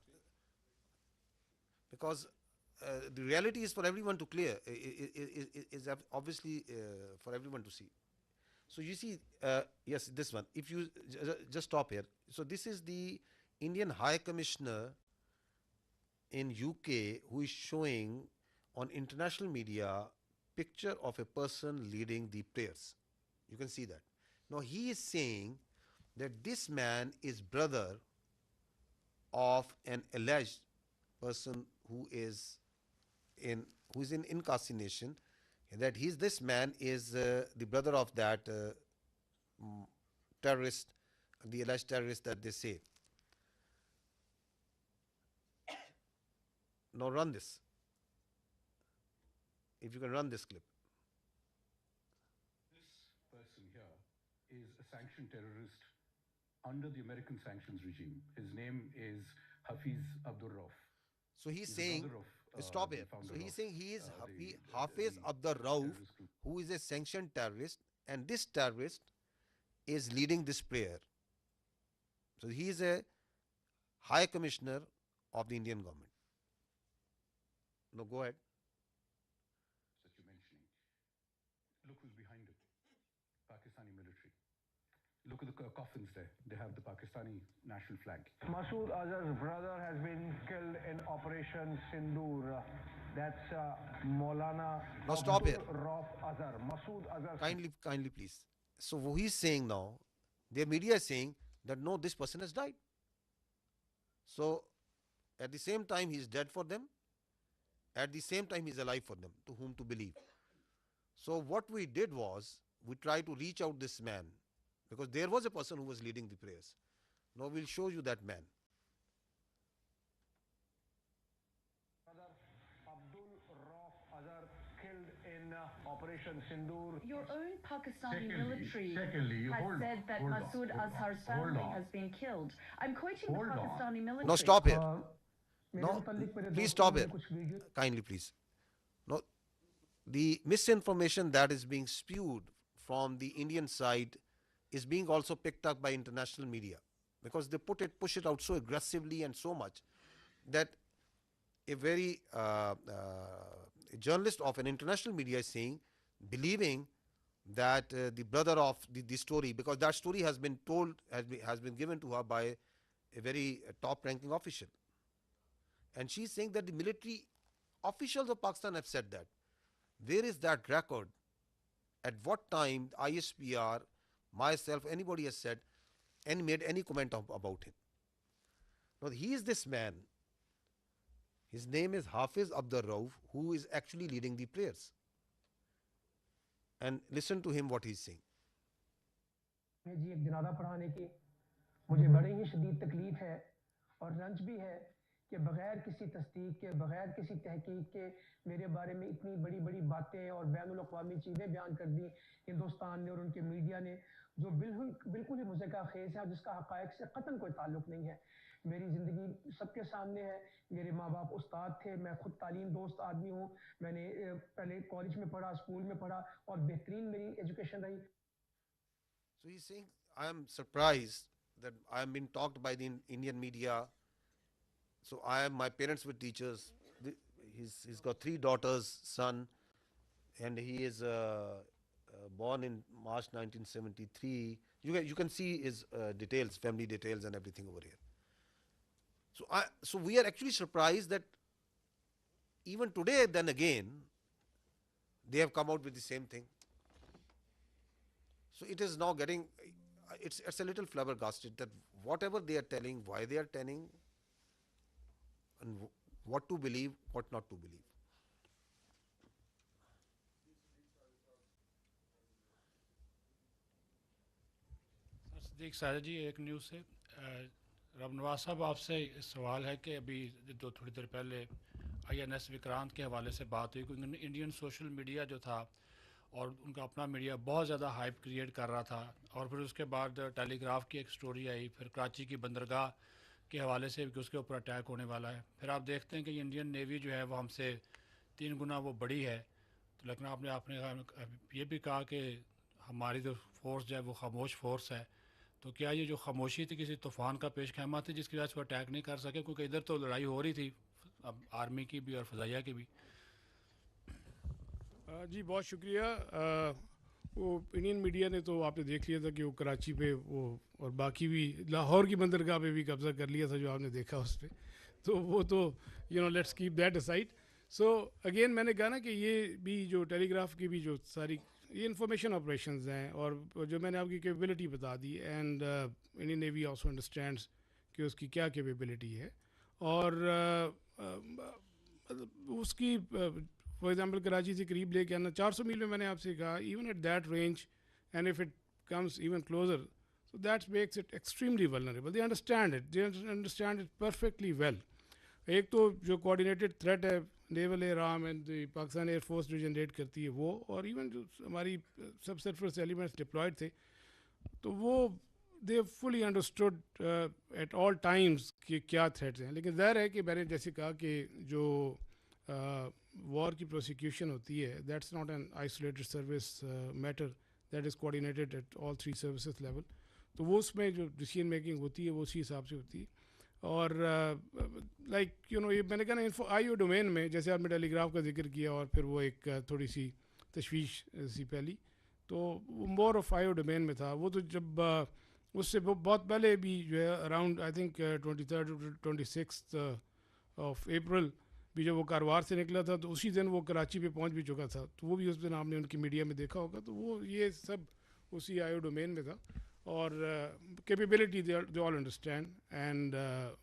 because the reality is for everyone to clear, is obviously for everyone to see. So you see, yes, this one. If you just stop here. So this is the Indian High Commissioner in UK who is showing on international media picture of a person leading the prayers. You can see that. Now he is saying that this man is brother of an alleged person who is in incarceration, and that this man is the brother of that terrorist, the alleged terrorist that they say. Now run this. If you can run this clip. This person here is a sanctioned terrorist under the American sanctions regime. His name is Hafiz Abdur Rauf. So he's saying, stop here. So he's saying he is Hafiz Abdur Rauf, who is a sanctioned terrorist, and this terrorist is leading this prayer. So he is a High Commissioner of the Indian government. No, go ahead. That you're mentioning. Look who's behind it. Pakistani military. Look at the coffins there. They have the Pakistani national flag. Masood Azhar's brother has been killed in Operation Sindoor. That's Maulana Now stop here. Rauf Azhar. Masood Azhar. Kindly, please. So what he's saying now, their media is saying that no, this person has died. So at the same time, he's dead for them. At the same time, he's alive for them, to whom to believe. So what we did was, we tried to reach out this man, because there was a person who was leading the prayers. Now we'll show you that man. Abdul Rauf Azhar killed in Operation Sindoor. Your own Pakistani Secondly, military has hold said that on, Masood hold on, Azhar's hold family on. has been killed. I'm quoting Hold the on. Pakistani military. No, stop here. No, please stop here. Kindly, please. No, the misinformation that is being spewed from the Indian side is being also picked up by international media, because they push it out so aggressively and so much that a very a journalist of an international media is saying, believing that the brother of the story, because that story has been told, has been given to her by a very top-ranking official. And she's saying that the military officials of Pakistan have said that. Where is that record? At what time ISPR, myself, anybody has said and made any comment about him? Now he is this man. His name is Hafiz Abdur Rauf, who is actually leading the prayers. And listen to him what he's saying. जी एक जनाजा पढ़ाने की मुझे बड़ी ही शदीद तकलीफ है और रंज भी है कि बगैर किसी तस्दीक के, बगैर किसी तहकीक के मेरे बारे में इतनी बड़ी बड़ी बातें और बैनुल अक़वामी चीज़ें बयान कर दी हिंदुस्तान ने और उनके मीडिया ने, जो बिल्कुल ही मुज़क्का खेज़ है और जिसका हक़ाइक़ से क़तन कोई ताल्लुक़ नहीं है। मेरी ज़िंदगी सबके सामने है। मेरे माँ बाप उस्ताद थे, मैं खुद तालीम दोस्त आदमी हूँ। मैंने पहले कॉलेज में पढ़ा, स्कूल में पढ़ा और बेहतरीन मेरी एजुकेशन रही। So he's saying, I am surprised that I am being talked by the Indian media. So my parents were teachers. He's got 3 daughters, son, and he is born in March 1973. You can see his details, family details and everything over here. So we are actually surprised that even today, then again, they have come out with the same thing. So it is now getting, it's a little flabbergasted that whatever they are telling, why they are telling, and what to believe, what not to believe. Sadiq साजा जी, एक news से रबनवाज साहब आपसे सवाल है कि अभी थोड़ी देर पहले INS विक्रांत के हवाले से बात हुई, क्योंकि इंडियन सोशल मीडिया जो था और उनका अपना मीडिया बहुत ज़्यादा हाइप क्रिएट कर रहा था, और फिर उसके बाद टेलीग्राफ की एक स्टोरी आई, फिर कराची की बंदरगाह کے حوالے سے کہ اس کے اوپر اٹیک ہونے والا ہے. پھر آپ دیکھتے ہیں کہ انڈین نیوی جو ہے وہ ہم سے 3 گنا وہ بڑی ہے. تو لیکن آپ نے یہ بھی کہا کہ ہماری جو فورس جو ہے وہ خاموش فورس ہے. تو کیا یہ جو خاموشی تھی کسی طوفان کا پیش خیمہ تھی جس کی وجہ سے وہ اٹیک نہیں کر سکے؟ کیونکہ ادھر تو لڑائی ہو رہی تھی اب آرمی کی بھی اور فضائیہ کی بھی. جی بہت شکریہ. وہ انڈین میڈیا نے تو آپ نے دیکھ لیا تھا کہ وہ کراچی پہ وہ اور باقی بھی لاہور کی بندرگاہ پہ بھی قبضہ کر لیا تھا جو آپ نے دیکھا اس پہ. تو وہ تو let's keep that aside. So again میں نے کہا نا کہ یہ بھی جو ٹیلی گراف کی بھی جو ساری یہ انفارمیشن آپریشنز ہیں اور جو میں نے آپ کی کیپیبلٹی بتا the end Indian navy also understands کہ اس کی کیا کیپیبلٹی ہے. اور اس کی فار ایگزامپل کراچی سے قریب لے کے آنا 400 میل میں میں نے آپ سے کہا even at that range and if it comes even closer so that makes it extremely vulnerable. They understand it perfectly well. ایک تو جو کوآرڈینیٹڈ تھریٹ ہے naval air arm and Pakistan air force جو جنریٹ کرتی ہے وہ, اور ایون جو ہماری سب سرفس ایلیمنٹس ڈپلائڈ تھے تو وہ دے فلی انڈرسٹوڈ ایٹ آل ٹائمز کہ کیا تھریٹس ہیں. لیکن ظاہر ہے کہ میں نے جیسے کہا کہ جو وار کی پروسیکیوشن ہوتی ہے that's not an isolated service matter, that is coordinated at all 3 services level. تو وہ اس میں جو ڈیسیژن میکنگ ہوتی ہے وہ اسی حساب سے ہوتی ہے. اور لائک یہ میں نے کہا نا آئی او ڈومین میں جیسے آپ نے ٹیلی گراف کا ذکر کیا اور پھر وہ ایک تھوڑی سی تشویش سی پہلی تو وہ more of I O domain میں تھا. وہ تو جب اس سے بہت پہلے بھی جو ہے around I think 23 26 of April بھی جب وہ کاروار سے نکلا تھا تو اسی دن وہ کراچی پہ پہنچ بھی چکا تھا. تو وہ بھی اس دن آپ نے ان کی میڈیا میں دیکھا ہوگا. تو وہ یہ سب اسی آئی او ڈومین میں تھا. اور capability they all understand and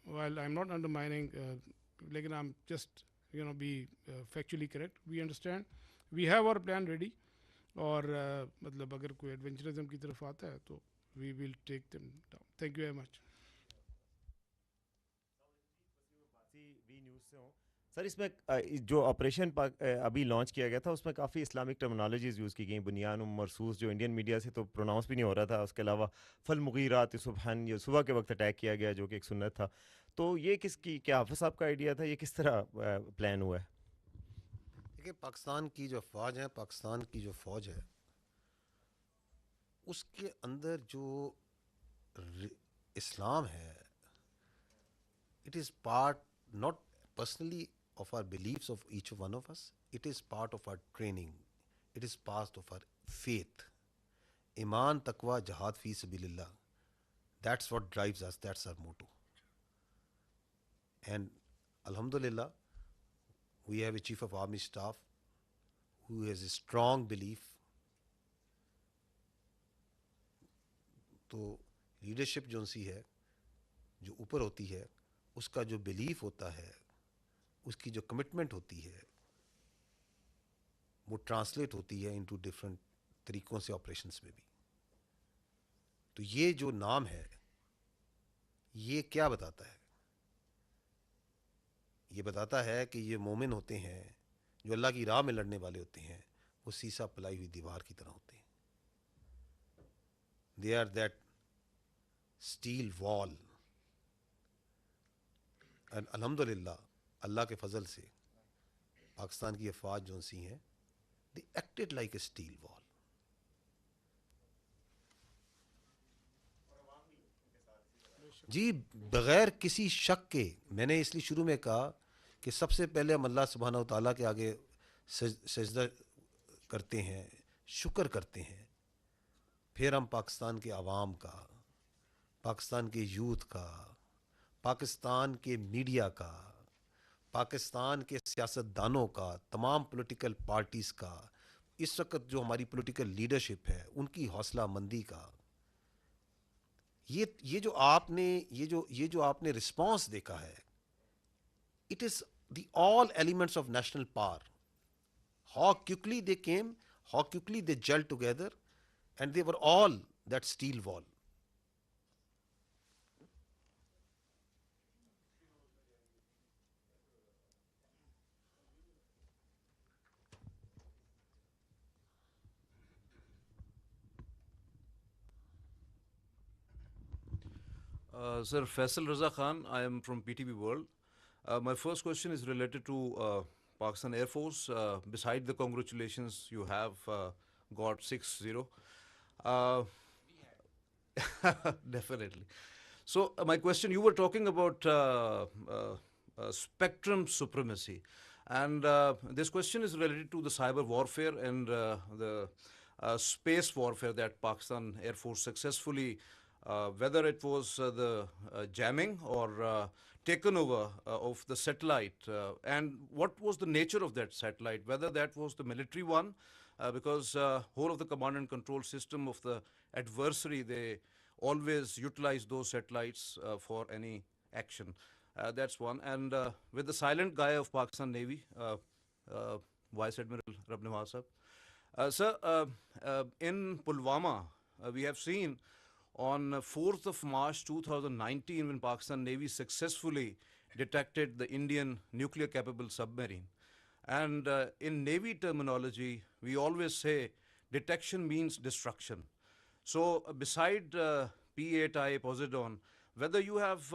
while I am not undermining لیکن I am just be factually correct. We understand we have our plan ready. اور مطلب اگر کوئی ایڈونچرزم کی طرف آتا ہے تو we will take them down. Thank you very much. Sir اس میں جو آپریشن ابھی لانچ کیا گیا تھا اس میں کافی اسلامک ٹرمنالوجیز یوز کی گئیں, بنیان و مرسوس جو انڈین میڈیا سے تو پروناؤنس بھی نہیں ہو رہا تھا. اس کے علاوہ فالمغیرات صبحن یہ صبح کے وقت اٹیک کیا گیا جو کہ ایک سنت تھا. تو یہ کس کی کیا حافظ صاحب کا آئیڈیا تھا, یہ کس طرح پلان ہوا ہے؟ دیکھیے پاکستان کی جو افواج ہے, پاکستان کی جو فوج ہے اس کے اندر جو اسلام ہے it is part not personally of our beliefs of each one of us, it is part of our training, it is part of our faith. Iman, taqwa, jihad fi sabilillah, that's what drives us, that's our motto. And alhamdulillah we have a chief of army staff who has a strong belief. تو leadership جو سی ہے جو اوپر ہوتی ہے اس کا جو belief ہوتا ہے اس کی جو کمٹمنٹ ہوتی ہے وہ ٹرانسلیٹ ہوتی ہے انٹو ڈفرینٹ طریقوں سے آپریشنس میں بھی. تو یہ جو نام ہے یہ کیا بتاتا ہے؟ یہ بتاتا ہے کہ یہ مومن ہوتے ہیں جو اللہ کی راہ میں لڑنے والے ہوتے ہیں, وہ سیسا پلائی ہوئی دیوار کی طرح ہوتے ہیں. دے آر دیٹ اسٹیل وال. الحمدللہ اللہ کے فضل سے پاکستان کی افواج جو سی ہیں they acted like a steel wall. جی بغیر کسی شک کے, میں نے اس لیے شروع میں کہا کہ سب سے پہلے ہم اللہ سبحانہ و تعالیٰ کے آگے سجدہ کرتے ہیں, شکر کرتے ہیں, پھر ہم پاکستان کے عوام کا, پاکستان کے یوتھ کا, پاکستان کے میڈیا کا, پاکستان کے سیاستدانوں کا, تمام پولیٹیکل پارٹیز کا, اس وقت جو ہماری پولیٹیکل لیڈرشپ ہے ان کی حوصلہ مندی کا. یہ جو آپ نے رسپانس دیکھا ہے it is the all elements of national power. How quickly they came, how quickly they gel together and they were all that steel wall. Sir Faisal Raza Khan, I am from PTV World. My first question is related to Pakistan Air Force. Beside the congratulations, you have got 6-0. Uh, Definitely. So my question, you were talking about spectrum supremacy. And this question is related to the cyber warfare and the space warfare that Pakistan Air Force successfully, whether it was the jamming or taken over of the satellite, and what was the nature of that satellite, whether that was the military one, because whole of the command and control system of the adversary, they always utilize those satellites for any action. That's one. And with the silent guy of Pakistan Navy, Vice Admiral Rabnawaz Sahab. Sir, in Pulwama, we have seen on 4th of March 2019 when Pakistan Navy successfully detected the Indian nuclear capable submarine. And in Navy terminology, we always say detection means destruction. So beside P8I Poseidon, whether you have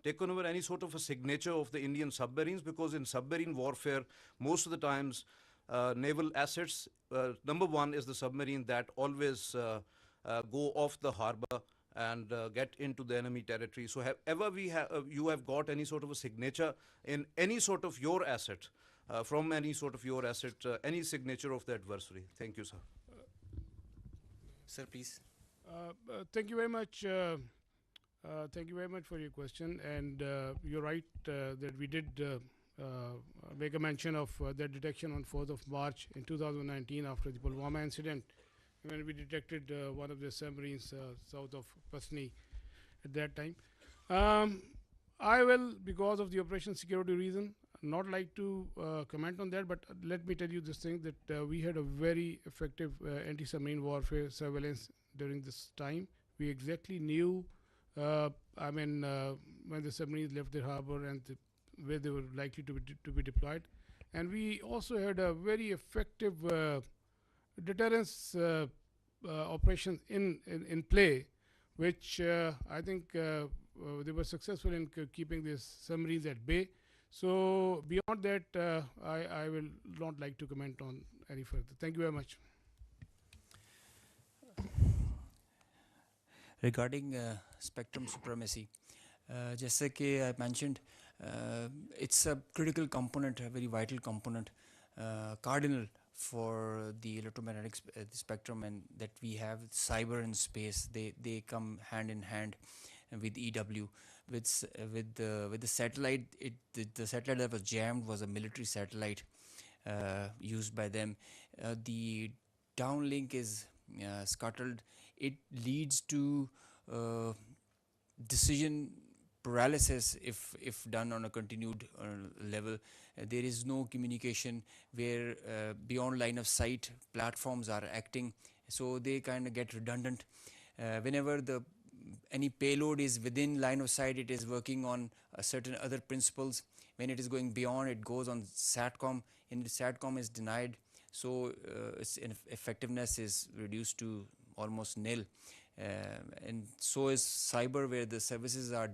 taken over any sort of a signature of the Indian submarines, because in submarine warfare, most of the times naval assets, number one is the submarine that always go off the harbor and get into the enemy territory. So have ever you have got any sort of a signature in any sort of your asset, from any sort of your asset, any signature of the adversary? Thank you, sir. Sir, please. Thank you very much. Thank you very much for your question. And you're right that we did make a mention of that detection on 4th of March in 2019 after the Pulwama incident, when we detected one of the submarines south of Pasni at that time. I will, because of the operation security reason, not like to comment on that, but let me tell you this thing, that we had a very effective anti-submarine warfare surveillance during this time. We exactly knew, when the submarines left the harbor and where they were likely to be deployed. And we also had a very effective deterrence operations in play, which I think they were successful in keeping these submarines at bay. So beyond that, I will not like to comment on any further. Thank you very much. Regarding spectrum supremacy, जैसे कि I mentioned, it's a critical component, a very vital component, cardinal for the electromagnetic spectrum, and that we have cyber and space. They come hand in hand with EW. With the satellite, the satellite that was jammed was a military satellite used by them. The downlink is scuttled. It leads to decision paralysis if done on a continued level. There is no communication where beyond line of sight platforms are acting, so they kind of get redundant. Whenever any payload is within line of sight, it is working on certain other principles. When it is going beyond, it goes on SATCOM, and the SATCOM is denied, so its effectiveness is reduced to almost nil. And so is cyber, where the services are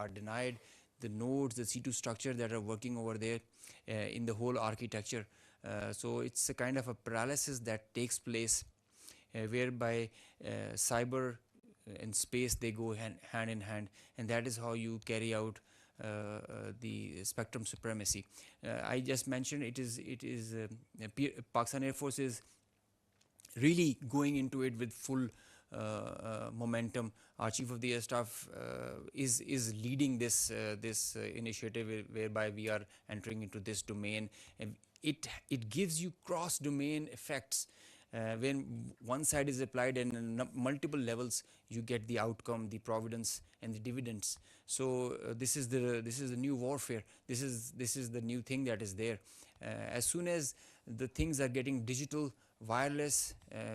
denied, the nodes, the C2 structure that are working over there in the whole architecture. So it's a kind of a paralysis that takes place, whereby cyber and space, they go hand in hand, and that is how you carry out the spectrum supremacy. I just mentioned it is Pakistan Air Force is really going into it with full momentum. Our Chief of the Air Staff is leading this initiative, whereby we are entering into this domain, and it gives you cross-domain effects. When one side is applied and multiple levels, you get the outcome, the providence, and the dividends. So this is the new warfare. This is the new thing that is there. As soon as the things are getting digital, wireless,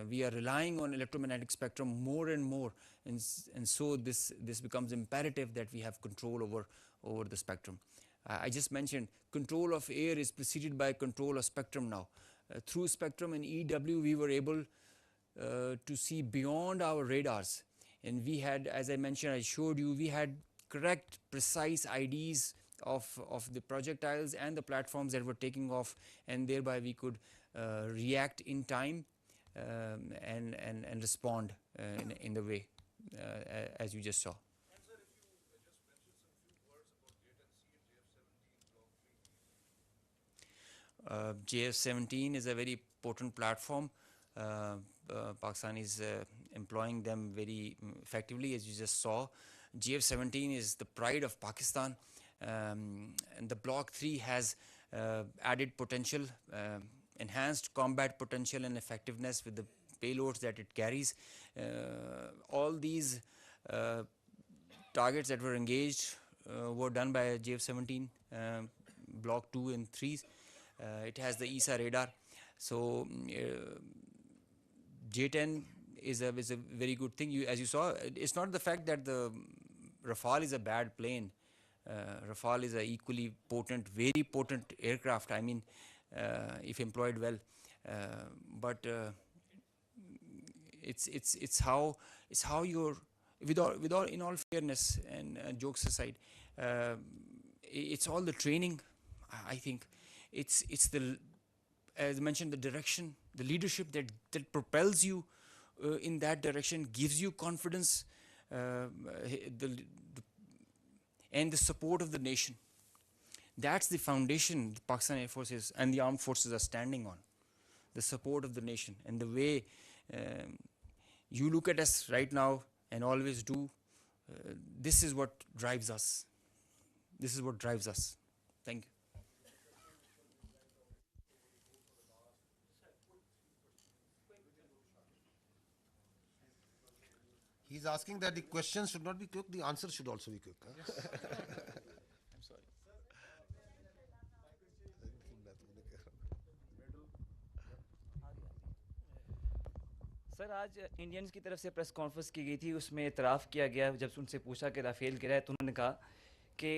we are relying on electromagnetic spectrum more and more, and so this becomes imperative that we have control over the spectrum. I just mentioned control of air is preceded by control of spectrum now. Through spectrum and EW, we were able to see beyond our radars. And we had, as I mentioned, I showed you, we had correct, precise IDs of the projectiles and the platforms that were taking off, and thereby we could react in time and respond in the way as you just saw. JF-17 is a very potent platform. Pakistan is employing them very effectively, as you just saw. JF-17 is the pride of Pakistan, and the Block 3 has added potential, enhanced combat potential and effectiveness with the payloads that it carries. All these targets that were engaged were done by JF-17 Block 2 and 3. It has the ESA radar. So J10 is a very good thing. As you saw, it's not the fact that the Rafale is a bad plane. Rafale is a equally potent, very potent aircraft. I mean, if employed well, but it's how you're, with all in all fairness and jokes aside, it's all the training. I think it's the, as mentioned, the direction, the leadership that propels you in that direction, gives you confidence, and the support of the nation. That's the foundation the Pakistan Air Forces and the armed forces are standing on. The support of the nation, and the way you look at us right now and always do, this is what drives us. This is what drives us. Thank you. He's asking that the questions should not be quick, the answer should also be quick. Huh? Yes. I'm sorry. Sir आज Indians की तरफ से press conference की गई थी, उसमें इतराफ़ किया गया जब उनसे पूछा कि राफेल गिरा है तो उन्होंने कहा कि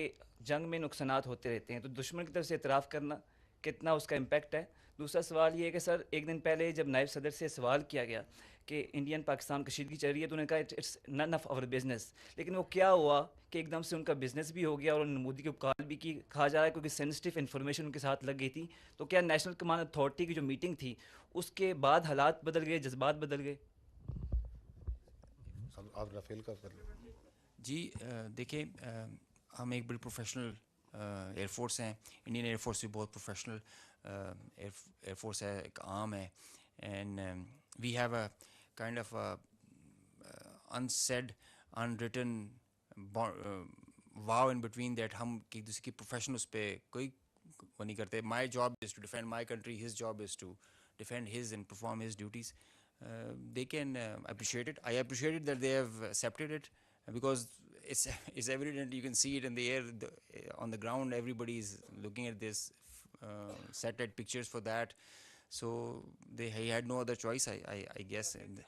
जंग में नुकसानात होते रहते हैं, तो दुश्मन की तरफ से इतराफ़ करना कितना उसका इम्पैक्ट है। दूसरा सवाल ये है कि सर एक दिन पहले जब नायब सदर से सवाल किया गया कि इंडियन पाकिस्तान कशीदगी चल रही है, तो उन्होंने कहा it's none of our business, लेकिन वो क्या हुआ कि एकदम से उनका बिजनेस भी हो गया और उन्होंने मोदी की कॉल भी की, कहा जा रहा है क्योंकि सेंसिटिव इन्फॉर्मेशन उनके साथ लग गई थी। तो क्या नेशनल कमांड अथॉरिटी की जो मीटिंग थी उसके बाद हालात बदल गए, जज्बात बदल गए? आप राफेल का कर लो जी। देखिए, हम एक बड़ी प्रोफेशनल एयरफोर्स हैं। इंडियन एयरफोर्स भी बहुत प्रोफेशनल एयरफोर्स है, एक आर्म है, and we have a kind of unsaid unwritten vow in between that हम एक दूसरे की प्रोफेशन उस पर कोई वो नहीं करते। My job is to defend my country, his job is to defend his and perform his duties. They can appreciate it. I appreciate it that they have accepted it, because it's evident. You can see it in the air, on the ground. Everybody is looking at this, set at pictures for that. So he had no other choice, I guess. And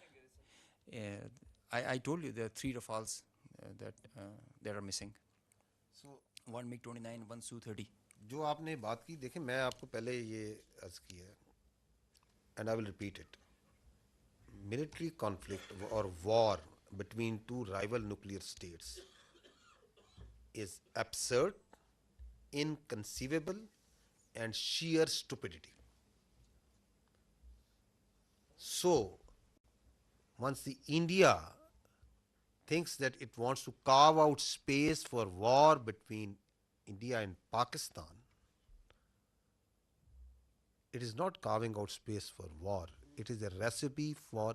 I told you there are 3 Rafales that are missing. So one MiG-29, one Su-30. जो आपने बात की, देखें मैं आपको पहले ये अर्ज किया है, and I will repeat it. Military conflict or war between 2 rival nuclear states is absurd, inconceivable, and sheer stupidity. So, once the India thinks that it wants to carve out space for war between India and Pakistan, it is not carving out space for war. It is a recipe for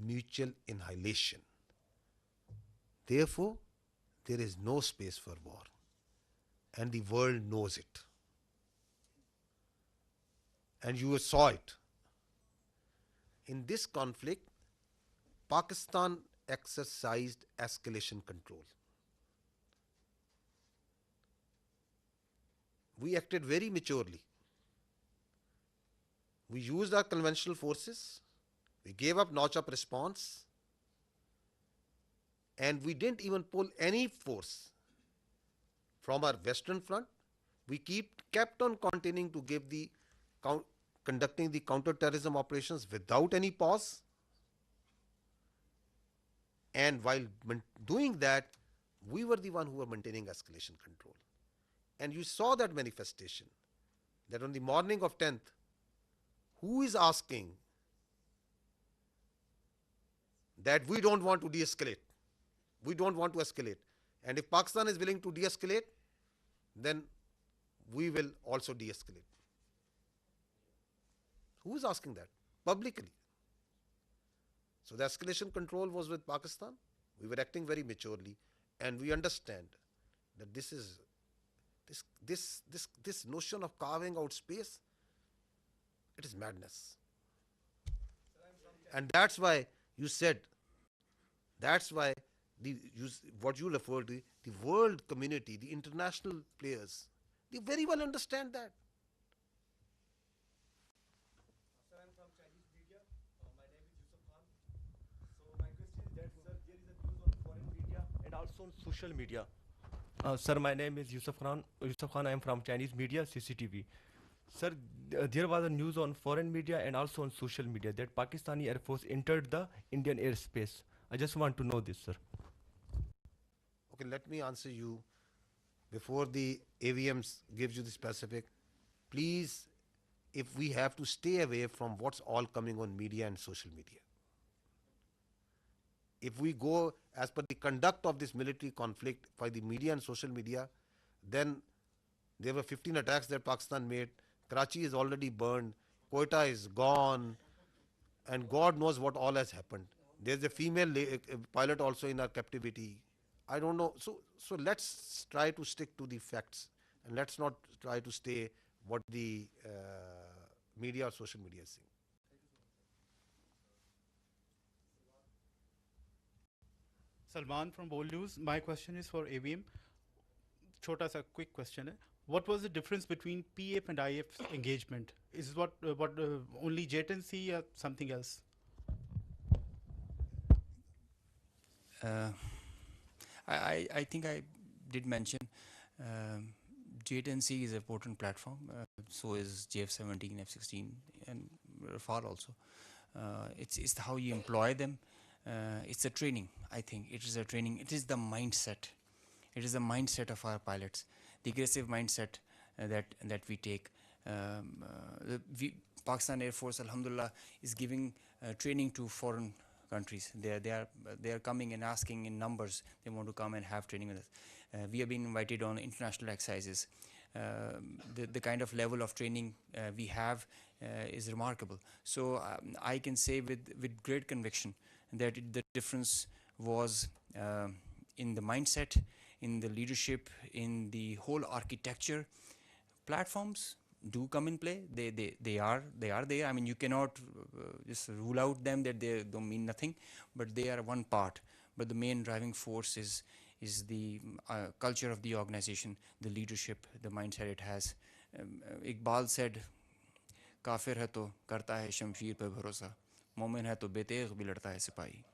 mutual annihilation. Therefore, there is no space for war, and the world knows it. And you saw it. In this conflict, Pakistan exercised escalation control. We acted very maturely. We used our conventional forces, we gave up notch-up response, and we didn't even pull any force from our western front. We kept on continuing to give conducting the counter-terrorism operations without any pause. And while doing that, we were the one who were maintaining escalation control. And you saw that manifestation, that on the morning of 10th, who is asking that we don't want to de-escalate, we don't want to escalate, and if Pakistan is willing to de-escalate, then we will also de-escalate. Who is asking that? Publicly. So the escalation control was with Pakistan. We were acting very maturely, and we understand that this notion of carving out space, it is madness. And that's why you said, that's why what you referred to, the world community, the international players, they very well understand that. Sir, I'm from Chinese media. My name is Yusuf Khan. So my question is that, sir, there is a news on foreign media and also on social media. Sir, my name is Yusuf Khan. I am from Chinese media, CCTV. Sir, there was a news on foreign media and also on social media that Pakistani Air Force entered the Indian airspace. I just want to know this, sir. Okay, let me answer you before the AVMs gives you the specific. Please, if we have to stay away from what's all coming on media and social media. If we go as per the conduct of this military conflict by the media and social media, then there were 15 attacks that Pakistan made. Karachi is already burned. Quetta is gone. And God knows what all has happened. There's a female pilot also in our captivity. I don't know. So let's try to stick to the facts, and let's not try to stay what the media or social media is saying. Salman from Bold News. My question is for AVM. Chota sa quick question hai. What was the difference between PAF and IF engagement? Is what only JTNC or something else? I think I did mention JTNC is an important platform. So is JF-17, F-16, and Rafale also. It's how you employ them. It's a training. I think it is a training. It is the mindset. It is the mindset of our pilots. The aggressive mindset that we take. Pakistan Air Force, Alhamdulillah, is giving training to foreign countries. They are coming and asking in numbers. They want to come and have training with us. We have been invited on international exercises. The kind of level of training we have is remarkable. So I can say with great conviction that the difference was in the mindset, in the leadership, in the whole architecture. Platforms do come in play. They are there. I mean, you cannot just rule out them that they don't mean nothing, but they are one part. But the main driving force is the culture of the organization, the leadership, the mindset it has. Iqbal said, "Kafir hai to karta hai shamsheer pe bharosa, momin hai to betegh bhi ladta hai sipahi."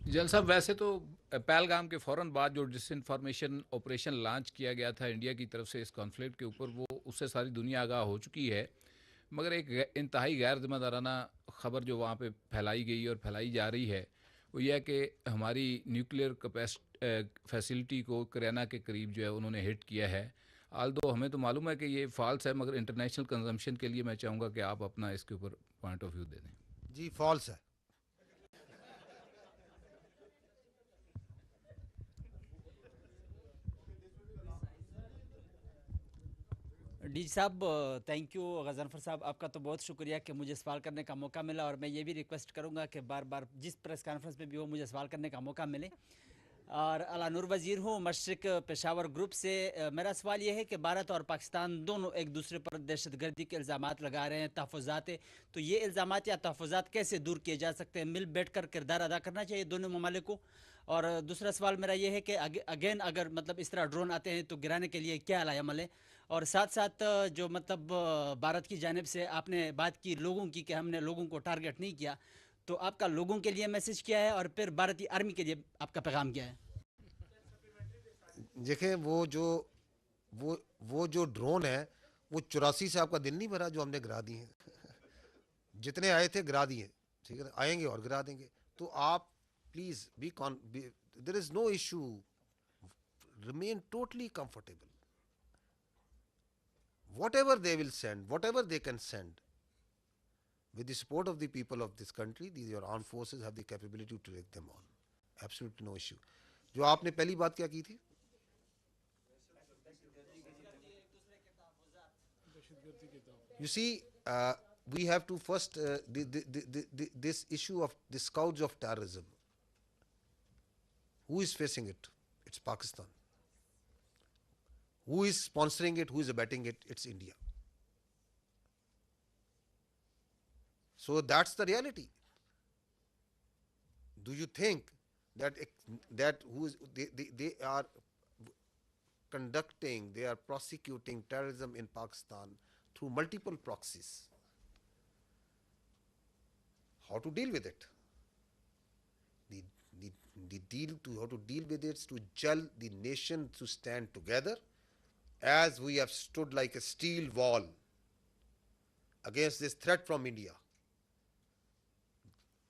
जल साहब, वैसे तो पहलगाम के फ़ौरन बाद जो disinformation operation launch किया गया था इंडिया की तरफ से इस कॉन्फ्लिक्ट के ऊपर, वो उससे सारी दुनिया आगाह हो चुकी है, मगर एक इंतहाई गैर जिम्मेदाराना ख़बर जो वहाँ पे फैलाई गई और फैलाई जा रही है वो यह है कि हमारी न्यूक्लियर फैसिलिटी को करियाना के करीब जो है उन्होंने हिट किया है। आल्दो हमें तो मालूम है कि ये फॉल्स है, मगर इंटरनेशनल कंजम्पशन के लिए मैं चाहूँगा कि आप अपना इसके ऊपर पॉइंट ऑफ व्यू दे दें। जी, फॉल्स है। डीजी साहब, थैंक यू। गज़नफ़र साहब, आपका तो बहुत शुक्रिया कि मुझे सवाल करने का मौका मिला, और मैं ये भी रिक्वेस्ट करूँगा कि बार बार जिस प्रेस कॉन्फ्रेंस में भी हो मुझे सवाल करने का मौका मिले। और अला नूर वज़ीर हूँ, मशरिक पेशावर ग्रुप से। मेरा सवाल ये है कि भारत और पाकिस्तान दोनों एक दूसरे पर दहशतगर्दी के इल्ज़ामात लगा रहे हैं, तहफ़्फ़ुज़ात। तो ये इल्ज़ामात या तहफ़्फ़ुज़ात कैसे दूर किए जा सकते हैं? मिल बैठ कर किरदार अदा करना चाहिए दोनों ममालिक को। और दूसरा सवाल मेरा ये है कि अगेन अगर मतलब इस तरह ड्रोन आते हैं तो गिराने के लिए क्या अमल है? और साथ साथ जो मतलब भारत की जानिब से आपने बात की लोगों की कि हमने लोगों को टारगेट नहीं किया, तो आपका लोगों के लिए मैसेज क्या है और फिर भारतीय आर्मी के लिए आपका पैगाम क्या है? देखें, वो जो ड्रोन है وہ 84 سے آپ کا دل نہیں بھرا جو ہم نے گرا دیے ہیں؟ جتنے آئے تھے گرا دیے, ٹھیک ہے نا, آئیں گے اور گرا دیں گے. تو آپ please there is no issue, remain totally comfortable. Whatever they will send, whatever they can send, with the support of the people of this country, these your armed forces have the capability to take them on. Absolutely no issue. جو آپ نے پہلی بات کیا کی تھی, you see, we have to first this issue of the scourge of terrorism. Who is facing it? It's Pakistan. Who is sponsoring it? Who is abetting it? It's India. So that's the reality. Do you think that they are conducting, they are prosecuting terrorism in Pakistan through multiple proxies? How to deal with it? How to deal with it is to gel the nation to stand together, as we have stood like a steel wall against this threat from India.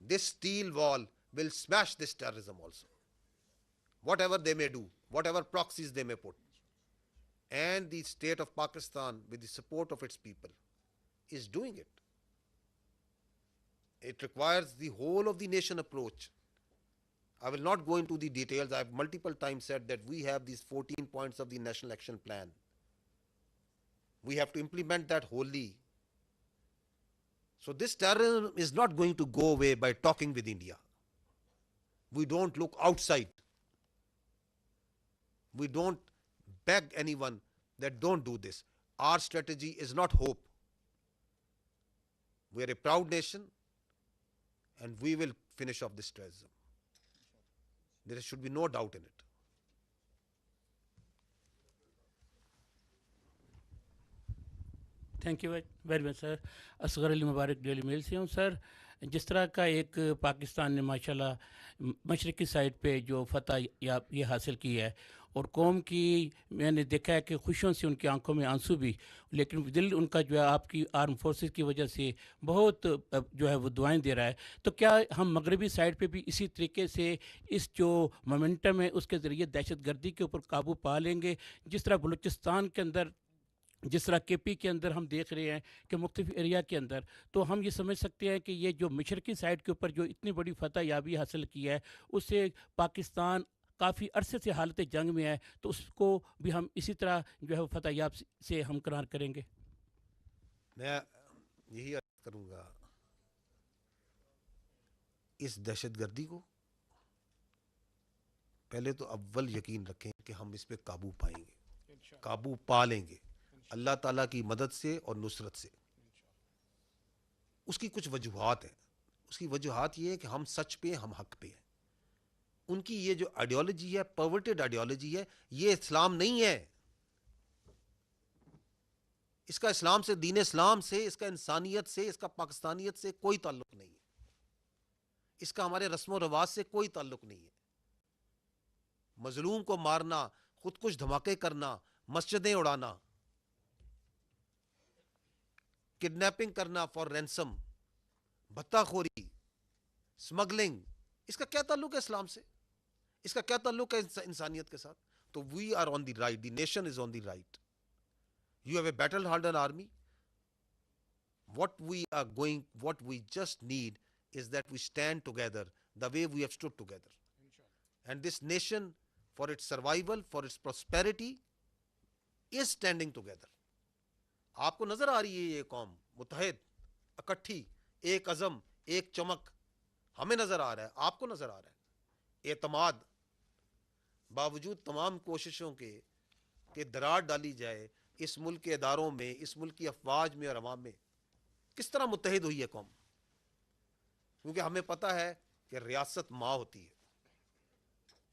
This steel wall will smash this terrorism also, whatever they may do, whatever proxies they may put. And the state of Pakistan, with the support of its people, is doing it. It requires the whole of the nation approach. I will not go into the details. I have multiple times said that we have these 14 points of the National Action Plan. We have to implement that wholly. So this terrorism is not going to go away by talking with India. We don't look outside. We don't beg anyone that don't do this. Our strategy is not hope. We are a proud nation, and we will finish off this terrorism. There should be no doubt in it. Thank you very much sir. Asghar Ali Mubarak Daily Mail سے ہوں سر. جس طرح کا ایک پاکستان نے ماشاء اللہ مشرقی side پہ جو فتح یہ حاصل کی ہے, اور قوم کی میں نے دیکھا ہے کہ خوشیوں سے ان کی آنکھوں میں آنسو بھی, لیکن دل ان کا جو ہے آپ کی آرم فورسز کی وجہ سے بہت جو ہے وہ دعائیں دے رہا ہے. تو کیا ہم مغربی سائڈ پہ بھی اسی طریقے سے اس جو مومنٹم ہے اس کے ذریعے دہشت گردی کے اوپر قابو پا لیں گے, جس طرح بلوچستان کے اندر, جس طرح کے پی کے اندر ہم دیکھ رہے ہیں کہ مختلف ایریا کے اندر, تو ہم یہ سمجھ سکتے ہیں کہ یہ جو مشرقی سائڈ کے اوپر جو اتنی بڑی فتح یابی حاصل کی ہے, اس سے پاکستان کافی عرصے سے حالت جنگ میں ہے, تو اس کو بھی ہم اسی طرح جو ہے فتح یاب سے ہمکنار کریں گے. میں یہی عرض کروں گا, اس دہشت گردی کو پہلے تو اول یقین رکھیں کہ ہم اس پہ قابو پائیں گے, قابو پا لیں گے اللہ تعالیٰ کی مدد سے اور نصرت سے. اس کی کچھ وجوہات ہیں. اس کی وجوہات یہ ہے کہ ہم سچ پہ, ہم حق پہ ہیں. ان کی یہ جو آئیڈیالوجی ہے, پرورٹڈ آئیڈیالوجی ہے, یہ اسلام نہیں ہے. اس کا اسلام سے, دین اسلام سے, اس کا انسانیت سے, اس کا پاکستانیت سے کوئی تعلق نہیں ہے. اس کا ہمارے رسم و رواج سے کوئی تعلق نہیں ہے. مظلوم کو مارنا, خود کش دھماکے کرنا, مسجدیں اڑانا, کڈنیپنگ کرنا فار رینسم, بھتہ خوری, اسمگلنگ, اس کا کیا تعلق ہے اسلام سے؟ اس کا کیا تعلق ہے انسانیت کے ساتھ؟ تو we are on the right, the nation is on the right. You have a battle hardened army. what we just need is that we stand together the way we have stood together. And this nation, for its survival, for its prosperity, is standing together. آپ کو نظر آ رہی ہے یہ قوم متحد, اکٹھی, ایک عزم, ایک چمک, ہمیں نظر آ رہا ہے, آپ کو نظر آ رہا ہے. اعتماد, باوجود تمام کوششوں کے کہ دراڑ ڈالی جائے اس ملک کے اداروں میں, اس ملک کی افواج میں اور عوام میں, کس طرح متحد ہوئی ہے قوم؟ کیونکہ ہمیں پتہ ہے کہ ریاست ماں ہوتی ہے.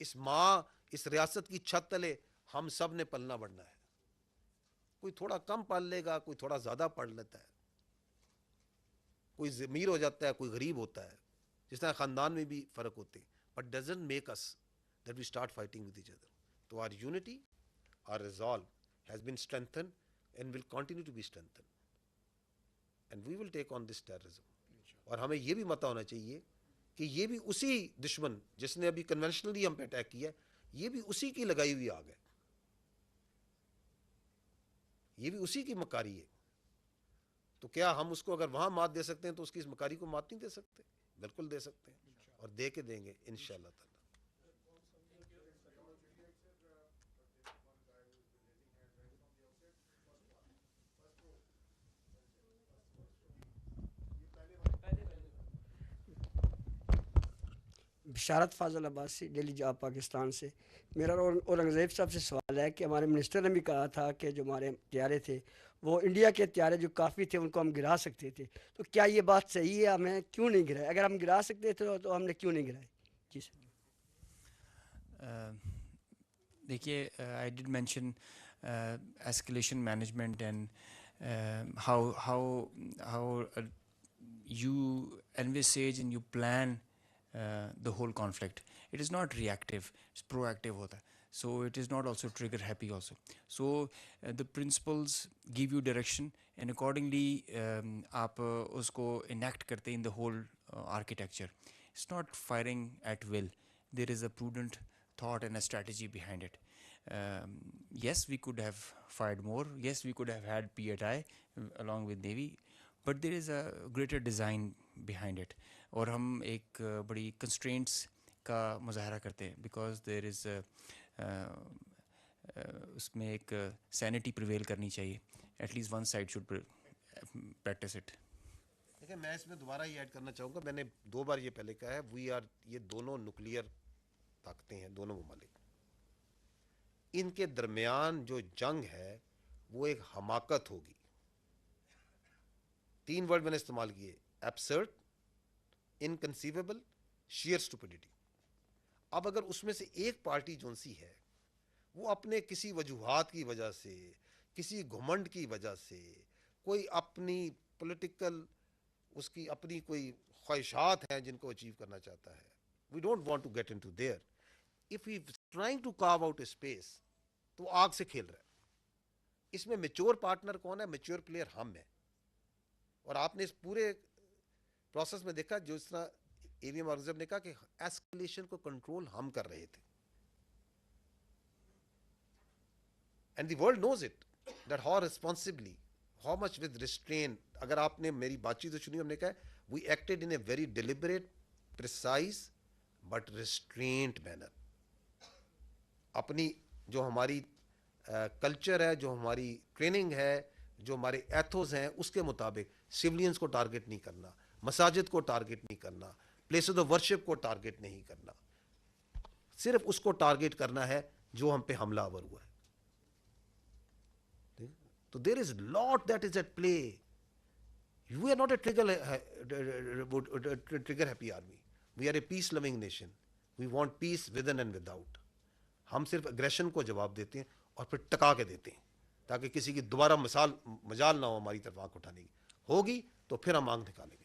اس ماں, اس ریاست کی چھت تلے ہم سب نے پلنا بڑھنا ہے. کوئی تھوڑا کم پال لے گا, کوئی تھوڑا زیادہ پڑھ لیتا ہے, کوئی امیر ہو جاتا ہے, کوئی غریب ہوتا ہے, جس طرح خاندان میں بھی فرق ہوتے ہیں. But doesn't make us that we start fighting with each other. So our unity, our resolve has been strengthened and will continue to be strengthened. And we will take on this terrorism. اور ہمیں یہ بھی پتہ ہونا چاہیے کہ یہ بھی اسی دشمن جس نے ابھی کنونشنلی ہم پہ اٹیک کیا ہے، یہ بھی اسی کی لگائی ہوئی آگ ہے، یہ بھی اسی کی مکاری ہے. تو کیا ہم اس کو اگر وہاں مات دے سکتے ہیں تو اس کی اس مکاری کو مات نہیں دے سکتے؟ بالکل دے سکتے ہیں، اور دے کے دیں گے انشاءاللہ تعالی. بشارت فاضل عباسی، ڈیلی جاب پاکستان سے. میرا اورنگزیب صاحب سے سوال ہے کہ ہمارے منسٹر نے بھی کہا تھا کہ جو ہمارے طیارے تھے وہ انڈیا کے طیارے جو کافی تھے ان کو ہم گرا سکتے تھے، تو کیا یہ بات صحیح ہے؟ ہمیں کیوں نہیں گرائے؟ اگر ہم گرا سکتے تھے تو ہم نے کیوں نہیں گرائے؟ جی سر. دیکھیے I did mention escalation management and how you envisage and you plan the whole conflict. It is not reactive, it's proactive hota hai. So it is not also trigger happy also. So the principles give you direction and accordingly aap usko enact karte in the whole architecture. It's not firing at will. There is a prudent thought and a strategy behind it. Yes, we could have fired more. Yes, we could have had PATI along with Navy. But there is a greater design behind it. اور ہم ایک بڑی constraints کا مظاہرہ کرتے ہیں because there از اس میں ایک سینٹی پریویل کرنی چاہیے. At least one side should practise it. دیکھیں میں اس میں دوبارہ یہ ایڈ کرنا چاہوں گا، میں نے 2 بار یہ پہلے کہا ہے، یہ دونوں نیوکلیئر طاقتیں ہیں، دونوں ممالک، ان کے درمیان جو جنگ ہے وہ ایک حماقت ہوگی. 3 ورڈ میں نے استعمال کیے: ایبسرڈ، انکنسیویبل، شیئر اسٹوپڈیٹی. اب اگر اس میں سے ایک پارٹی جون سی ہے وہ اپنے کسی وجوہات کی وجہ سے، کسی گھمنڈ کی وجہ سے، کوئی اپنی پولیٹیکل اس کی اپنی کوئی خواہشات ہیں جن کو اچیو کرنا چاہتا ہے، we don't want to get into there. If he trying to carve out a space تو وہ آگ سے کھیل رہا ہے. اس میں میچور پارٹنر کون ہے؟ میچور پلیئر ہم ہیں. اور آپ نے اس پورے پروسیس میں دیکھا جو اس طرح اے وی ایم اورنگزیب نے کہا کہ ایسکلیشن کو کنٹرول ہم کر رہے تھے. And the world knows it that how responsibly, how much with restrain. اگر آپ نے میری بات چیت سنی، ہم نے کہا we acted in a very deliberate, precise but restraint manner. اپنی جو ہماری کلچر ہے، جو ہماری ٹریننگ ہے، جو ہمارے ایتھوز ہیں، اس کے مطابق سولینز کو ٹارگٹ نہیں کرنا، مساجد کو ٹارگٹ نہیں کرنا، پلیسز آف ورشپ کو ٹارگٹ نہیں کرنا. صرف اس کو ٹارگٹ کرنا ہے جو ہم پہ حملہ آور ہوا ہے. تو there is lot that is at play. You are not a trigger happy army. We are a peace loving nation. We want peace within and without. ہم صرف اگریشن کو جواب دیتے ہیں اور پھر ٹکا کے دیتے ہیں تاکہ کسی کی دوبارہ مجال نہ ہو ہماری طرف آنکھ اٹھانے کی. ہوگی تو پھر ہم آنکھ نکالیں گے.